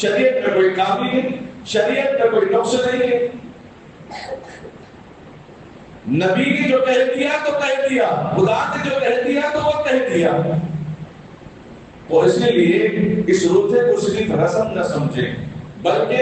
شریعت میں کوئی کامی نہیں، شریعت میں کوئی نقص نہیں ہے۔ نبی نے جو کہہ دیا تو کہہ دیا، خدا نے جو کہہ دیا تو وہ کہہ دیا۔ تو اس لیے اس روزے کو صرف رسم نہ سمجھیں، بلکہ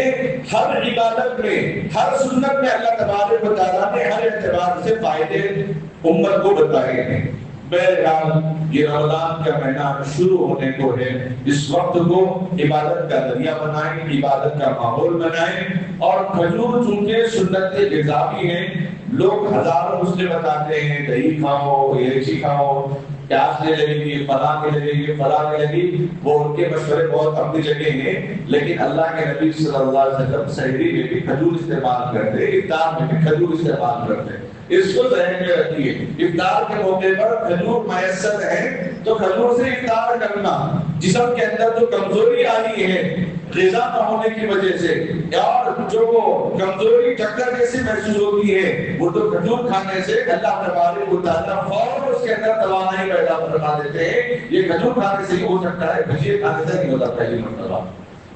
ہر عبادت میں، ہر سنت میں اللہ تبارک و تعالیٰ نے ہر اعتبار سے فائدے امت کو بتائے ہیں۔ بہرحال یہ رمضان کا مہینہ شروع ہونے کو ہے، اس وقت کو عبادت کا ذریعہ بنائیں، عبادت کا ماحول بنائیں۔ اور کھجور چونکہ سنت غذا بھی ہیں، لوگ ہزاروں نسخے بتاتے ہیں، دہی کھاؤ، الائچی کھاؤ، پیاز کے لگے گی، فلاں کے لگے گی، فلاں کے لگے گی، وہ ان کے مشورے بہت اپنی جگہ ہیں، لیکن اللہ کے نبی صلی اللہ علیہ وسلم سحری میں بھی کھجور استعمال کرتے، افطار میں بھی کھجور استعمال کرتے۔ اس کو ذہن میں رکھیے، افطار کے موقع پر کھجور میسر ہے تو کھجور سے افطار کرنا۔ جسم کے اندر جو کمزوری آئی ہے غذا نہ ہونے کی وجہ سے، اور جو کمزوری چکر جیسی محسوس ہوتی ہے، وہ تو کھجور کھانے سے اللہ تبارک و تعالیٰ فوراً اس کے اندر توانائی پیدا فرما دیتے ہیں۔ یہ کھجور کھانے سے ہی ہو سکتا ہے، بھجیے کھانے سے نہیں ہوتا پہلی مرتبہ،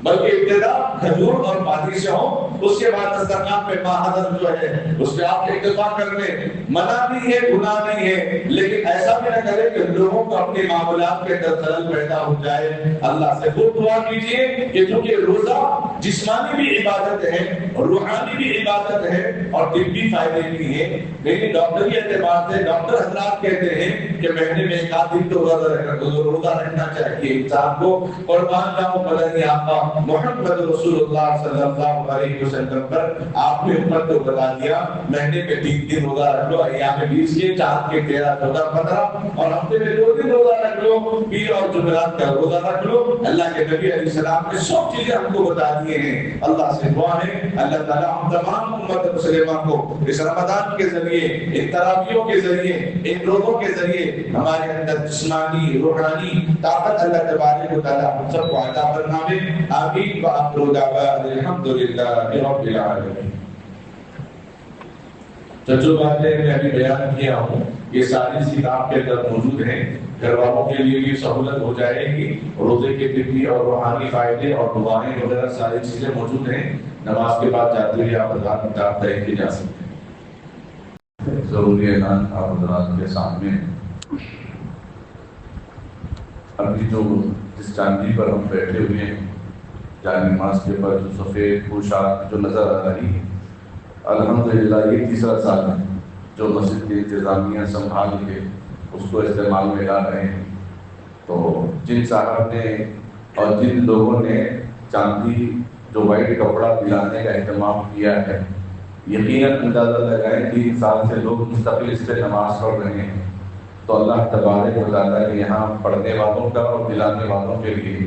بلکہ ابتدا کھجور اور بادی سے ہو، اس کے بعد دسترخوان پہ ماہدر جو ہے اس پہ آپ اکتفا کر لیں۔ منع نہیں ہے، گناہ نہیں ہے، لیکن ایسا بھی نہ کرے کہ لوگوں کو اپنے معاملات کے اندر خلل پیدا ہو جائے۔ اللہ سے خوب دعا کیجیے کہ چونکہ روزہ جسمانی بھی عبادت ہے، روحانی بھی عبادت ہے، اور طبی فائدے بھی ہیں، لیکن ڈاکٹری اعتبار سے ڈاکٹر حضرات کہتے ہیں کہ مہینے میں ایک آدھ دن تو روزہ رکھنا چاہیے انسان کو۔ قربان جاؤں مدنی آقا محمد رسول اللہ صلی اللہ علیہ وسلم پر آپ نے امت کو بتا دیا مہینے میں 3 دن روزہ رکھ لو، ایام 20 کے، چاند کے 13، 14، 15، اور ہفتے میں 2 دن روزہ رکھ لو، پیر اور جمعرات کا روزہ رکھ لو۔ اللہ کے نبی علیہ السلام نے سب چیزیں ہم کو بتا دیے ہیں۔ اللہ سے دعا ہے اللہ تعالیٰ ہم تمام امت مسلمہ کو اس رمضان کے ذریعے، ان تراویحوں کے ذریعے، ان روزوں کے ذریعے ہمارے اندر جسمانی روحانی طاقت اللہ تبارک و تعالیٰ ہم سب کو عطا فرمائے۔ آمین وآخر دعوانا الحمدللہ رب العالمین۔ جو باتیں میں ابھی بیان کیا ہوں یہ ساری کتاب کے اندر موجود ہیں، گھر والوں کے لیے بھی سہولت ہو جائے گی۔ روزے کے طبی اور روحانی فائدے اور دعائیں وغیرہ ساری چیزیں موجود ہیں۔ نماز کے بعد جاتے ہوئے آپ حضرات کتاب دیکھ کے جا سکتے ہیں۔ ضروری اعلان آپ حضرات کے سامنے ابھی جو جس چاندی پر ہم بیٹھے ہوئے ہیں، جائے نماز کے پر جو سفید پوشاک جو نظر آ رہی ہے، الحمدللہ یہ تیسرا سال ہے جو مسجد کی انتظامیہ سنبھال کے اس کو استعمال میں لا رہے ہیں۔ تو جن صاحب نے اور جن لوگوں نے چاندی جو وائٹ کپڑا دلانے کا اہتمام کیا ہے، یقیناً اندازہ لگائیں 3 سال سے لوگ مستقل اس سے نماز پڑھ رہے ہیں۔ تو اللہ تبارک و تعالیٰ کے یہاں پڑھنے والوں کا اور دلانے والوں کے لیے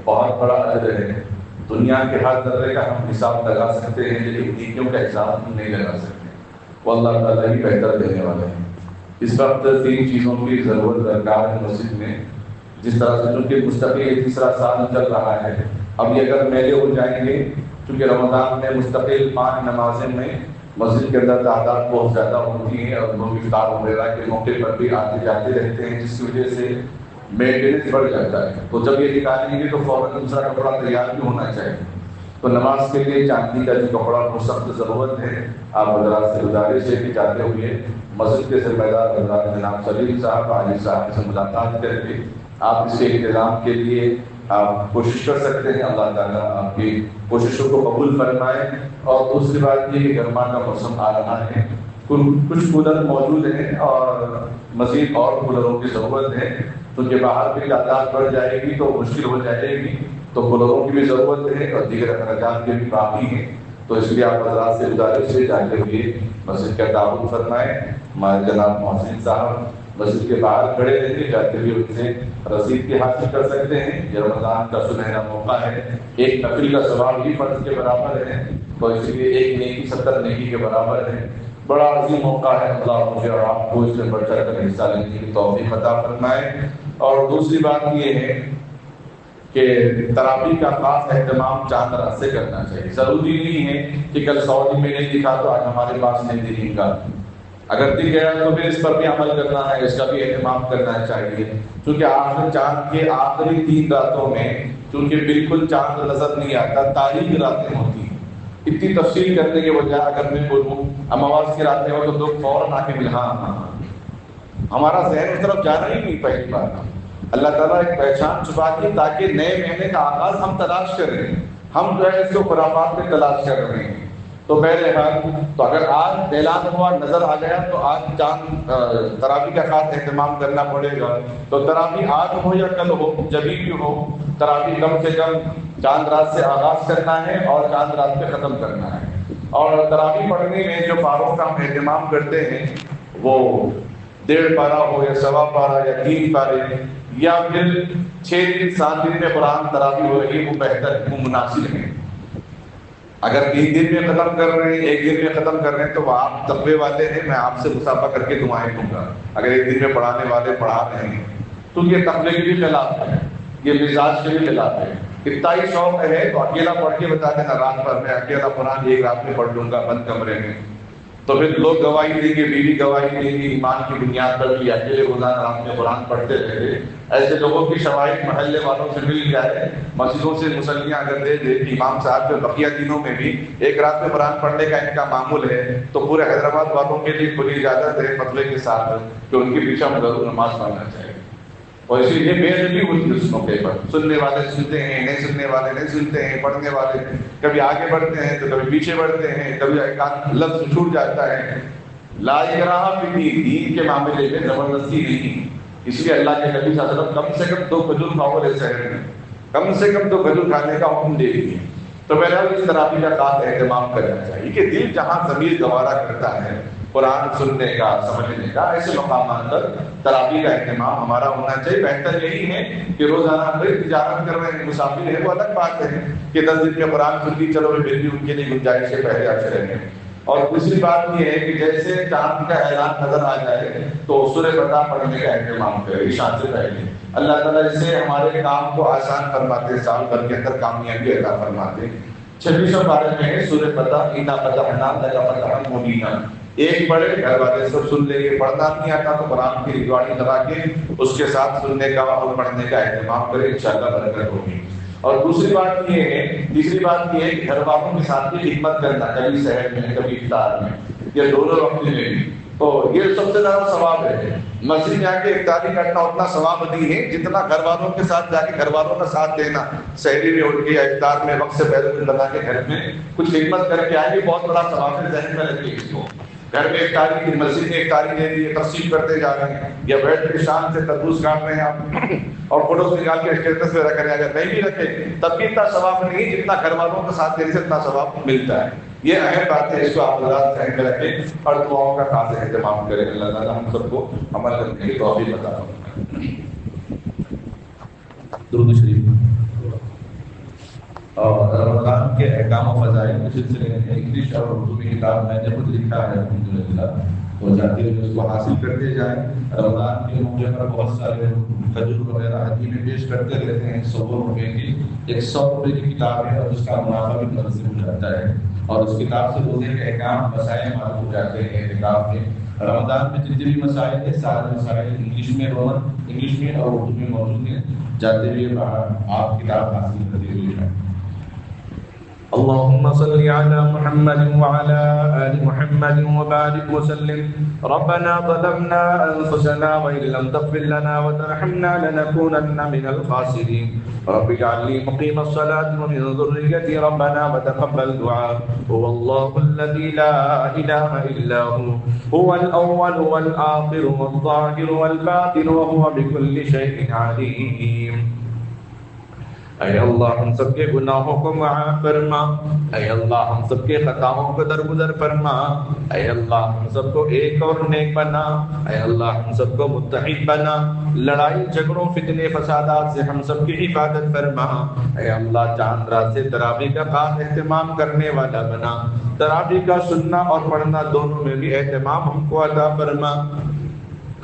بہت بڑا اجر ہے۔ دنیا کے ہر ذرے کا ہم حساب لگا سکتے ہیں، لیکن نیکیوں کا حساب ہم نہیں لگا سکتے۔ وہ اللہ تعالیٰ ہی بہتر دینے والے ہیں۔ اس وقت 3 چیزوں کی ضرورت درکار ہے مسجد میں، جس طرح سے چونکہ مستقل یہ تیسرا سال چل رہا ہے، اب یہ اگر میلے ہو جائیں گے، چونکہ رمضان میں مستقل 5 نمازیں میں مسجد کے اندر تعداد بہت زیادہ ہوتی ہے، اور لوگ افطار وغیرہ کے موقع پر بھی آتے جاتے رہتے ہیں، جس کی وجہ سے مینٹیننس بڑھ جاتا ہے۔ تو جب یہ نکالیں گے تو فوراً دوسرا کپڑا تیار بھی ہونا چاہیے۔ تو نماز کے لیے چاندی کا جو کپڑا وہ سخت ضرورت ہے۔ آپ حضرات سے گزارش ہے کہ جاتے ہوئے مسجد کے ذمہ دار حضرات جناب سلیم صاحب، عالی صاحب سے ملاقات کر کے آپ اس کے انتظام کے لیے آپ کوشش کر سکتے ہیں۔ اللہ تعالیٰ آپ کی کوششوں کو قبول فرمائے۔ اور دوسری بات یہ کہ گرما کا موسم آ رہا ہے، کچھ کولر موجود ہیں اور مزید اور کولروں کی ضرورت ہے، کیونکہ باہر کی تعداد بڑھ جائے گی تو مشکل ہو جائے گی، تو کولروں کی بھی ضرورت ہے اور دیگر اخراجات کے بھی باقی ہیں۔ تو اس لیے آپ حضرات سے گزارش ہے جاتے ہوئے مسجد کا تعاون فرمائیں۔ ہمارے جناب محسن صاحب مسجد کے باہر کھڑے رہیں گے، جاتے ہوئے ان سے رسید کی حاصل کر سکتے ہیں۔ یہ رمضان کا سنہرا موقع ہے، ایک نفل کا ثواب بھی فرض کے برابر ہے، تو اس لیے ایک نیکی 70 نیکی کے برابر ہے۔ بڑا عظیم موقع ہے، اللہ مجھے اور آپ کو اس میں بڑھ چڑھ کر حصہ لینے کی توفیق عطا فرمائے۔ اور دوسری بات یہ ہے کہ تراویح کا خاص اہتمام چاند رات سے کرنا چاہیے۔ ضروری نہیں ہے کہ کل سعودی میں نہیں دکھا تو آج ہمارے پاس نہیں دکھے گا، اگر دکھ گیا تو پھر اس پر بھی عمل کرنا ہے، اس کا بھی اہتمام کرنا چاہیے، کیونکہ آخر چاند کے آخری 3 راتوں میں چونکہ بالکل چاند نظر نہیں آتا، تاریک راتیں ہوتی ہیں، اتنی تفصیل کرنے کے بجائے اگر میں بولوں امواس کی رات میں ہو تو لوگ فوراً آ کے مل ہاں ہمارا ذہن اس طرف جانا ہی نہیں پہلی بار. اللہ تعالیٰ ایک پہچان چھپا دی تاکہ نئے مہینے کا آغاز ہم تلاش کر رہے ہیں. ہم جو ہے اس کو خرافات میں تلاش کر رہے ہیں. تو بہرحال تو اگر آج اعلان ہوا نظر آ گیا تو آج چاند تراویح کا خاص اہتمام کرنا پڑے گا. تو تراویح آج ہو یا کل ہو جبھی بھی ہو تراویح کم سے کم چاند رات سے آغاز کرنا ہے اور چاند رات پہ ختم کرنا ہے. اور تراویح پڑھنے میں جو پاروں کا ہم اہتمام کرتے ہیں وہ 1.5 پارہ ہو یا 1.25 پارہ یا 3 پارے یا پھر 6 دن 7 دن میں قرآن تراویح ہو رہی ہے وہ بہتر وہ مناسب ہے. اگر 3 دن میں ختم کر رہے ہیں 1 دن میں ختم کر رہے ہیں تو آپ تقوی والے ہیں, میں آپ سے مسافہ کر کے دعائیں دوں گا. اگر 1 دن میں پڑھانے والے پڑھا رہے ہیں تو یہ تقوی کے بھی خلاف ہے, یہ مزاج کے بھی خلاف ہے. اتنا ہی شوق ہے تو اکیلا پڑھ کے بتا دینا رات بھر میں اکیلا قرآن ایک رات میں پڑھ لوں گا بند کمرے میں. تو پھر لوگ گواہی دیں گے, بیوی گواہی دیں گی ایمان کی بنیاد پر کہ اکیلے روزانہ رات میں قرآن پڑھتے رہے. ایسے لوگوں کی شواہد محلے والوں سے مل جائے, مسجدوں سے مسلیاں اگر دے دے کہ امام صاحب کے بقیہ دنوں میں بھی ایک رات میں قرآن پڑھنے کا ان کا معمول ہے تو پورے حیدرآباد والوں کے لیے کھلی اجازت ہے فتوے کے ساتھ کہ ان کے پیچھے ہم ضرور نماز پڑھنا چاہیے. اور اسی لیے بے ادبی ہوتی ہے اس موقع پر. سننے والے سنتے ہیں, نہیں سننے والے نہیں سنتے ہیں, پڑھنے والے کبھی آگے بڑھتے ہیں تو کبھی پیچھے بڑھتے ہیں, کبھی ایک آدھ لفظ چھوٹ جاتا ہے. لا اکراہ فی الدین, دین کے معاملے میں زبردستی نہیں. اس لیے اللہ کے نبی صلی اللہ علیہ وسلم کم سے کم 2 کھجور کھاؤ رہے شہر میں, کم سے کم 2 کھجور کھانے کا حکم دے دیے. تو بہرحال اس تراویح کا خاص اہتمام کرنا چاہیے کہ دل جہاں ضمیر گوارا کرتا ہے قرآن سننے کا سمجھنے کا, ایسے مقامات پر تراویح کا اہتمام ہمارا ہونا چاہیے. بہتر یہی ہے کہ روزانہ کوئی تجارت کر رہے ہیں مسافر ہے وہ الگ بات ہے کہ 10 دن میں قرآن سن لی چلو پھر بھی ان کے لیے گنجائش ہے پہلے اچھے رہیں گے. اور دوسری بات یہ ہے کہ جیسے چاند کا اعلان نظر آ جائے تو سورہ فتح پڑھنے کا اہتمام کرے عشاء سے پہلے. اللہ تعالیٰ اس سے ہمارے کام کو آسان فرماتے, سال بھر کے اندر کامیابی عطا فرماتے. 26 پارے میں ہے سورہ فتح, انا فتحنا لک فتحا مبینا. ایک پڑھے گھر والے سب سن لیں گے, پڑھنا نہیں آتا تو قرآن کی ریکارڈنگ لگا کے اس کے ساتھ سننے کا اور پڑھنے کا اہتمام کرے, انشاءاللہ برکت ہوگی. اور دوسری بات یہ ہے, تیسری بات یہ ہے کہ گھر والوں کے ساتھ بھی خدمت کرنا, کبھی سحر میں کبھی افطار میں یا دونوں وقت میں بھی, تو یہ سب سے زیادہ ثواب ہے. مسجد میں آ کے افطاری کرنا اتنا ثواب نہیں ہے جتنا گھر والوں کے ساتھ جا کے گھر والوں کا ساتھ دینا. سحری میں اٹھ کے یا افطار میں وقت سے پہلے لگا کے گھر میں کچھ خدمت کر کے آئے, بہت بڑا ثواب ہے. ذہن میں رکھیے اس کو. گھر میں افطاری کی مسجد میں افطاری دے دی, تقسیم کرتے جا رہے ہیں یا بیٹھ کے شام سے تربوز کاٹ رہے ہیں آپ اور فوٹوز نکال کے اسٹیٹس پہ رکھ رہے ہیں, اگر نہیں بھی رکھے تب بھی اتنا ثواب نہیں جتنا گھر والوں کا ساتھ دینے سے اتنا ثواب ملتا ہے. یہ اہم بات ہے, اس کو آپ حضرات ذہن میں رکھیں اور دعاؤں کا خاص اہتمام کریں. اللہ تعالیٰ ہم سب کو عمل کرنے کی توفیق عطا فرمائے. درود شریف. اور رمضان کے احکام و فضائل کے سلسلے میں انگلش اور اردو میں کتاب میں نے خود لکھا ہے الحمدللہ, تو جاتے ہوئے اس کو حاصل کرتے جائیں. رمضان کے موقع پر بہت سارے کھجور وغیرہ حدیث میں پیش کرتے رہتے ہیں. 100 روپے کی 100 روپے کی کتاب ہے اور اس کا منافع بھی منظم ہو جاتا ہے. اور اس کتاب سے روزے کے احکام مسائل معلوم ہو جاتے ہیں. اعتکاف میں رمضان میں جتنے بھی مسائل ہیں سارے مسائل انگلش میں انگلش میں اور اردو میں موجود ہیں. جاتے ہوئے آپ کتاب حاصل کرتے ہوئے جائیں. اللهم صل على محمد وعلى آل محمد وبارك وسلم. ربنا ظلمنا أنفسنا وإن لم تغفر لنا وترحمنا لنكونن من الخاسرين. رب اجعل لي مقيم الصلاة ومن ذريتي ربنا وتقبل دعاء. هو الله الذي لا إله إلا هو الأول والآخر والظاهر والباطن وهو بكل شيء عليم. اے اللہ ہم سب کے گناہوں کو معاف فرما. اے اللہ ہم سب کے خطاؤں کو درگزر فرما. اے اللہ ہم سب کو ایک اور نیک بنا. اے اللہ ہم سب کو متحد بنا. لڑائی جھگڑوں فتنے فسادات سے ہم سب کی حفاظت فرما. اے اللہ چاند رات سے تراویح کا خاص اہتمام کرنے والا بنا. تراویح کا سننا اور پڑھنا دونوں میں بھی اہتمام ہم کو عطا فرما.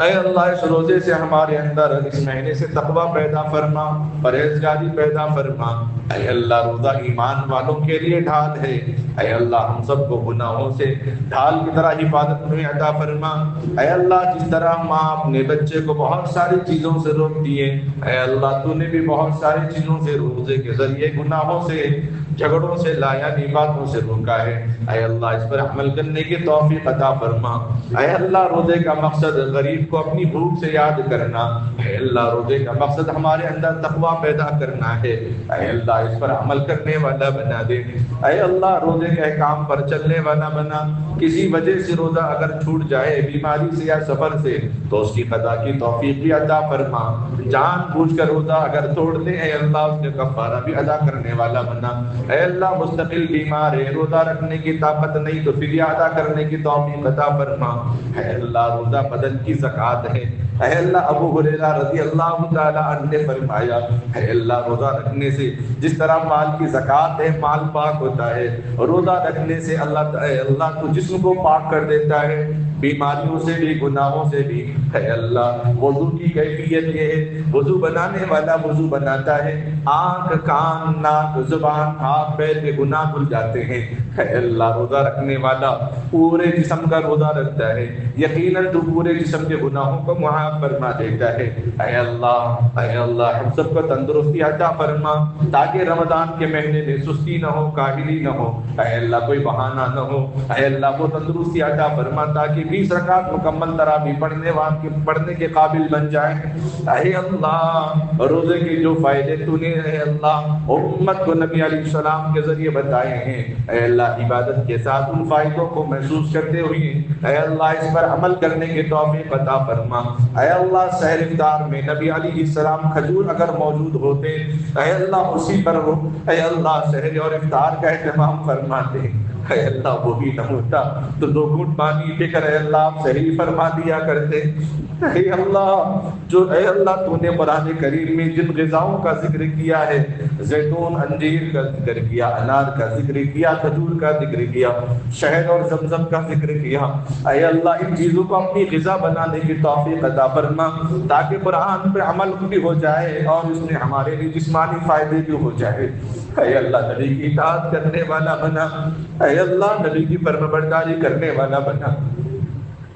اے اللہ اس روزے سے ہمارے اندر اس مہینے سے تقوی پیدا فرما, پرہیزگاری پیدا فرما. اے اللہ روزہ ایمان والوں کے لیے ڈھال ہے. اے اللہ ہم سب کو گناہوں سے ڈھال کی طرح حفاظت میں عطا فرما. اے اللہ جس طرح ماں اپنے بچے کو بہت ساری چیزوں سے روکتی ہے, اے اللہ تو نے بھی بہت ساری چیزوں سے روزے کے ذریعے گناہوں سے جھگڑوں سے لایعنی باتوں سے روکا ہے، اے اللہ اس پر عمل کرنے کی توفیق عطا فرما۔ اے اللہ روزے کا مقصد غریب کو اپنی بھوک سے یاد کرنا، اے اللہ روزے کا مقصد ہمارے اندر تقویٰ پیدا کرنا ہے، اے اللہ اس پر عمل کرنے والا بنا دے۔ اے اللہ روزے کے احکام پر چلنے والا بنا، کسی وجہ سے روزہ اگر چھوٹ جائے بیماری سے یا سفر سے تو اس کی قضا کی توفیق بھی عطا فرما۔ جان بوجھ کر روزہ اگر توڑ دے اے اللہ اس کے کفارہ بھی ادا کرنے والا بنا۔ اے اللہ مستقل بیمار ہے، روزہ رکھنے کی طاقت نہیں تو فدیہ ادا کرنے کی توفیق عطا فرما۔ اے اللہ روزہ بدن کی زکوٰۃ ہے، اے اللہ ابو ہریرہ رضی اللہ تعالی عنہ نے فرمایا اے اللہ روزہ رکھنے سے جس طرح مال کی زکوٰۃ ہے مال پاک ہوتا ہے، روزہ رکھنے سے اے اللہ تو جسم کو پاک کر دیتا ہے بیماریوں سے بھی گناہوں سے بھی۔ اے اللہ وضو کی کیفیت یہ ہے، وضو بنانے والا وضو بناتا ہے، آنکھ کان ناک زبان ہاتھ پیر کے گناہ دھل جاتے ہیں۔ اے اللہ روزہ رکھنے والا پورے جسم کا روزہ رکھتا ہے، یقیناً تو پورے جسم کے گناہوں کو معاف فرما دیتا ہے۔ اے اللہ ہم سب کو تندرستی عطا فرما تاکہ رمضان کے مہینے میں سستی نہ ہو، کاہلی نہ ہو، اے اللہ کوئی بہانہ نہ ہو۔ اے اللہ وہ تندرستی عطا فرما تاکہ 20 رکعت مکمل تراویح پڑھنے کے قابل بن جائیں۔ اے اللہ روزے کے جو فائدے تو نے اے اللہ امت کو نبی علیہ السلام کے ذریعے بتائے ہیں، اے اللہ عبادت کے ساتھ ان فائدوں کو محسوس کرتے ہوئے اے اللہ اس پر عمل کرنے کی توفیق عطا فرما۔ اے اللہ سحر افطار میں نبی علیہ السلام کھجور اگر موجود ہوتے اے اللہ اسی پر وہ اے اللہ سحر اور افطار کا اہتمام فرماتے، اے اللہ وہ بھی نہ ہوتا تو 2 گھونٹ پانی پی کر اے اللہ آپ سحری فرما دیا کرتے۔ اے اللہ تو نے قرآن کریم میں جن غذاؤں کا ذکر کیا ہے، زیتون انجیر کا ذکر کیا، انار کا ذکر کیا، کھجور کا ذکر کیا، شہد اور زمزم کا ذکر کیا، اے اللہ ان چیزوں کو اپنی غذا بنانے کی توفیق عطا فرما تاکہ قرآن پہ عمل بھی ہو جائے اور اس میں ہمارے لیے جسمانی فائدے بھی ہو جائے۔ اے اللہ نبی کی اطاعت کرنے والا بنا، اے اللہ نبی کی فرمانبرداری کرنے والا بنا۔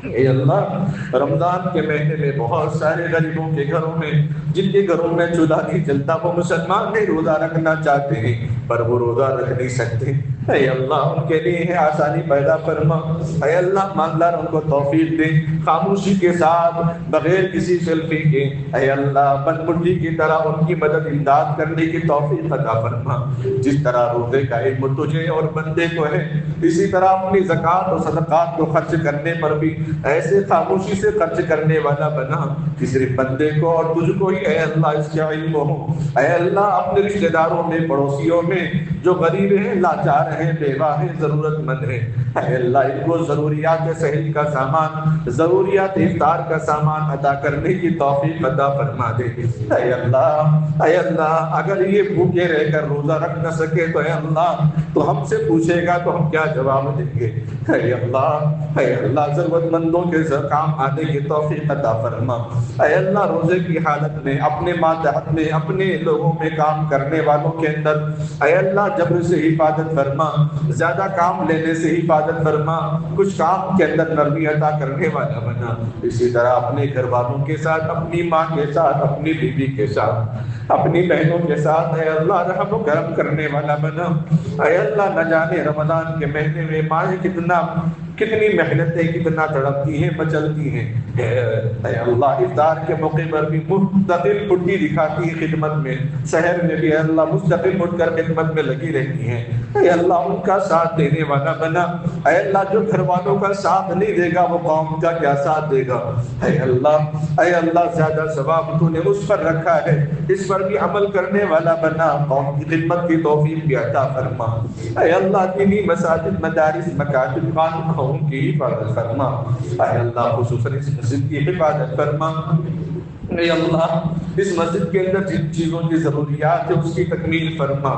اے اللہ رمضان کے مہینے میں بہت سارے غریبوں کے گھروں میں جن کے گھروں میں چولہا نہیں جلتا وہ مسلمان نہیں روزہ رکھنا چاہتے ہیں پر وہ روزہ رکھ نہیں سکتے، اے اللہ ان کے لیے ہے آسانی پیدا فرما۔ اے اللہ مالدار ان کو توفیق دے، خاموشی کے ساتھ بغیر کسی سیلفی کے اے اللہ بند مٹھی کی طرح ان کی مدد امداد کرنے کی توفیق عطا فرما۔ جس طرح روزے کا علم تجھے اور بندے کو ہے اسی طرح اپنی زکوٰۃ اور صدقات کو خرچ کرنے پر بھی ایسے خاموشی سے خرچ کرنے والا بنا کہ صرف بندے کو اور تجھ کو ہی اے اللہ اس کا علم ہو۔ اے اللہ اپنے رشتہ داروں میں پڑوسیوں میں جو غریب ہیں لاچار ہیں بیوہ ہیں ضرورت مند ہیں اے اللہ ان کو ضروریات سحری کا سامان ضروریات افطار کا سامان عطا کرنے کی توفیق عطا فرما دے۔ اے اللہ اگر یہ بھوکے رہ کر روزہ رکھ نہ سکے تو اے اللہ تو ہم سے پوچھے گا تو ہم کیا جواب دیں گے؟ اے اللہ ضرورت مندوں کے کام آنے کی توفیق عطا فرما۔ اے اللہ روزے کی حالت میں اپنے ماتحت میں اپنے لوگوں میں کام کرنے والوں کے اندر اے اللہ جبر سے حفاظت فرما، زیادہ کام لینے سے حفاظت فرما، کچھ کام کے اندر نرمی عطا کرنے والا بنا۔ اسی طرح اپنے گھر والوں کے ساتھ، اپنی ماں کے ساتھ، اپنی بیوی کے ساتھ، اپنی بہنوں کے ساتھ اے اللہ رحم و کرم کرنے والا بنا۔ اے اللہ نہ جانے رمضان کے مہینے میں مائیں کتنی محنتیں کتنا تڑپتی ہیں مچلتی ہیں، اے اللہ افطار کے موقع پر بھی مستقل پٹی دکھاتی ہے خدمت میں، سحر میں بھی اے اللہ مستقل اٹھ کر خدمت میں لگی رہتی ہیں، اے اللہ ان کا ساتھ دینے والا بنا۔ اے اللہ جو گھر والوں کا ساتھ نہیں دے گا وہ قوم کا کیا ساتھ دے گا؟ اے اللہ زیادہ ثواب تو نے اس پر رکھا ہے، اس پر بھی عمل کرنے والا بنا، قوم کی خدمت کی توفیق بھی عطا فرما۔ اے اللہ دینی مساجد مدارس مکاتب خانقاہوں کی حفاظت فرما، اے اللہ خصوصاً اس مسجد کی حفاظت فرما۔ اے اللہ اس مسجد کے اندر جن چیزوں کی ضروریات ہے اس کی تکمیل فرما۔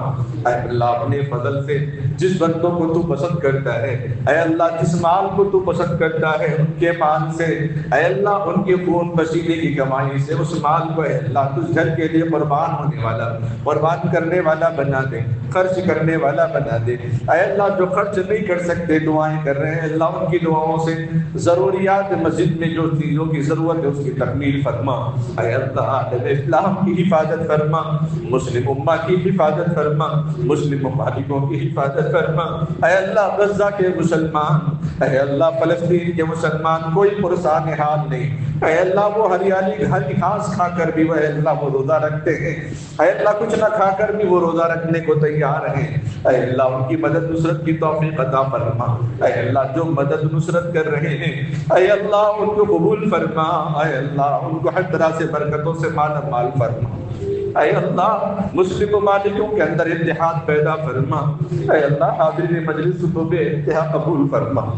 اے اللہ اپنے فضل سے جس بندوں کو تو پسند کرتا ہے، اے اللہ جس مال کو تو پسند کرتا ہے ان کے مال سے اے اللہ ان کے خون پسینے کی کمائی سے اس مال کو اے اللہ تجھ گھر کے لیے قربان ہونے والا، قربان کرنے والا بنا دے، خرچ کرنے والا بنا دے۔ اے اللہ جو خرچ نہیں کر سکتے دعائیں کر رہے ہیں اللہ ان کی دعاؤں سے ضروریات مسجد میں جو چیزوں کی ضرورت ہے اس کی تکمیل فرما۔ اے اللہ عالم اسلام کی حفاظت فرما، مسلم امہ کی حفاظت فرما، مسلم ممالکوں کی حفاظت فرما۔ اے اللہ غزہ کے مسلمان، اے اللہ فلسطین کے مسلمان کوئی پرسان حال نہیں، اے اللہ وہ ہریالی ہری گھاس کھا کر بھی اے اللہ وہ روزہ رکھتے ہیں، اے اللہ کچھ نہ کھا کر بھی وہ روزہ رکھنے کو تیار ہیں، اے اللہ ان کی مدد نصرت کی توفیق عطا فرما، اے اللہ جو مدد نصرت کر رہے ہیں اے اللہ ان کو قبول فرما، اے اللہ ان کو ہر طرح سے برکتوں سے مالا مال فرما، اے اللہ مسلم ممالکوں کے اندر اتحاد پیدا فرما، اے اللہ حاضرین مجلس کو بے انتہا قبول فرما۔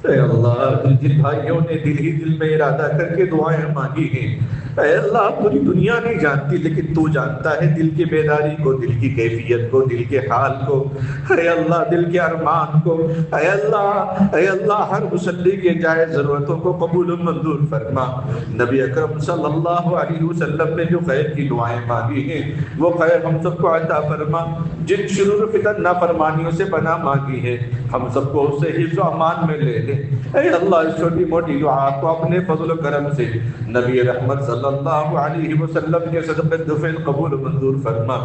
اے اللہ جن بھائیوں نے دل ہی دل میں ارادہ کر کے دعائیں مانگی ہیں، اے اللہ پوری دنیا نہیں جانتی لیکن تو جانتا ہے دل کی بیداری کو، دل کی کیفیت کو، دل کے حال کو، اے اللہ دل کے ارمان کو، اے اللہ ہر مصلی کے جائز ضرورتوں کو قبول و منظور فرما۔ نبی اکرم صلی اللہ علیہ وسلم نے جو خیر کی دعائیں مانگی ہیں وہ خیر ہم سب کو عطا فرما، جن شرور و فتن نافرمانیوں سے پناہ مانگی ہے ہم سب کو اس سے حفظ و امان میں لے لے۔ اے اللہ اس چھوٹی موٹی دعا کو اپنے فضل و کرم سے نبی رحمت صلی اللہ علیہ وسلم کے صدقہ دفعہ قبول و منظور فرما۔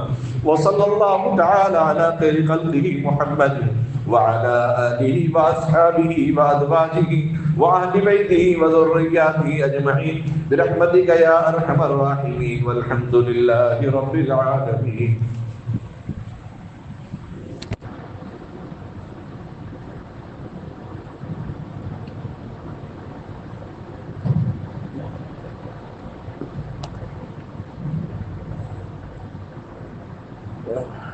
وصلی اللہ تعالی علی خیر خلقہ محمد وعلى آلہ واصحابہ وازواجہ وأهل بیتہ وذریاتہ اجمعین برحمتک یا ارحم الراحمین والحمد للہ رب العالمین۔ Yeah.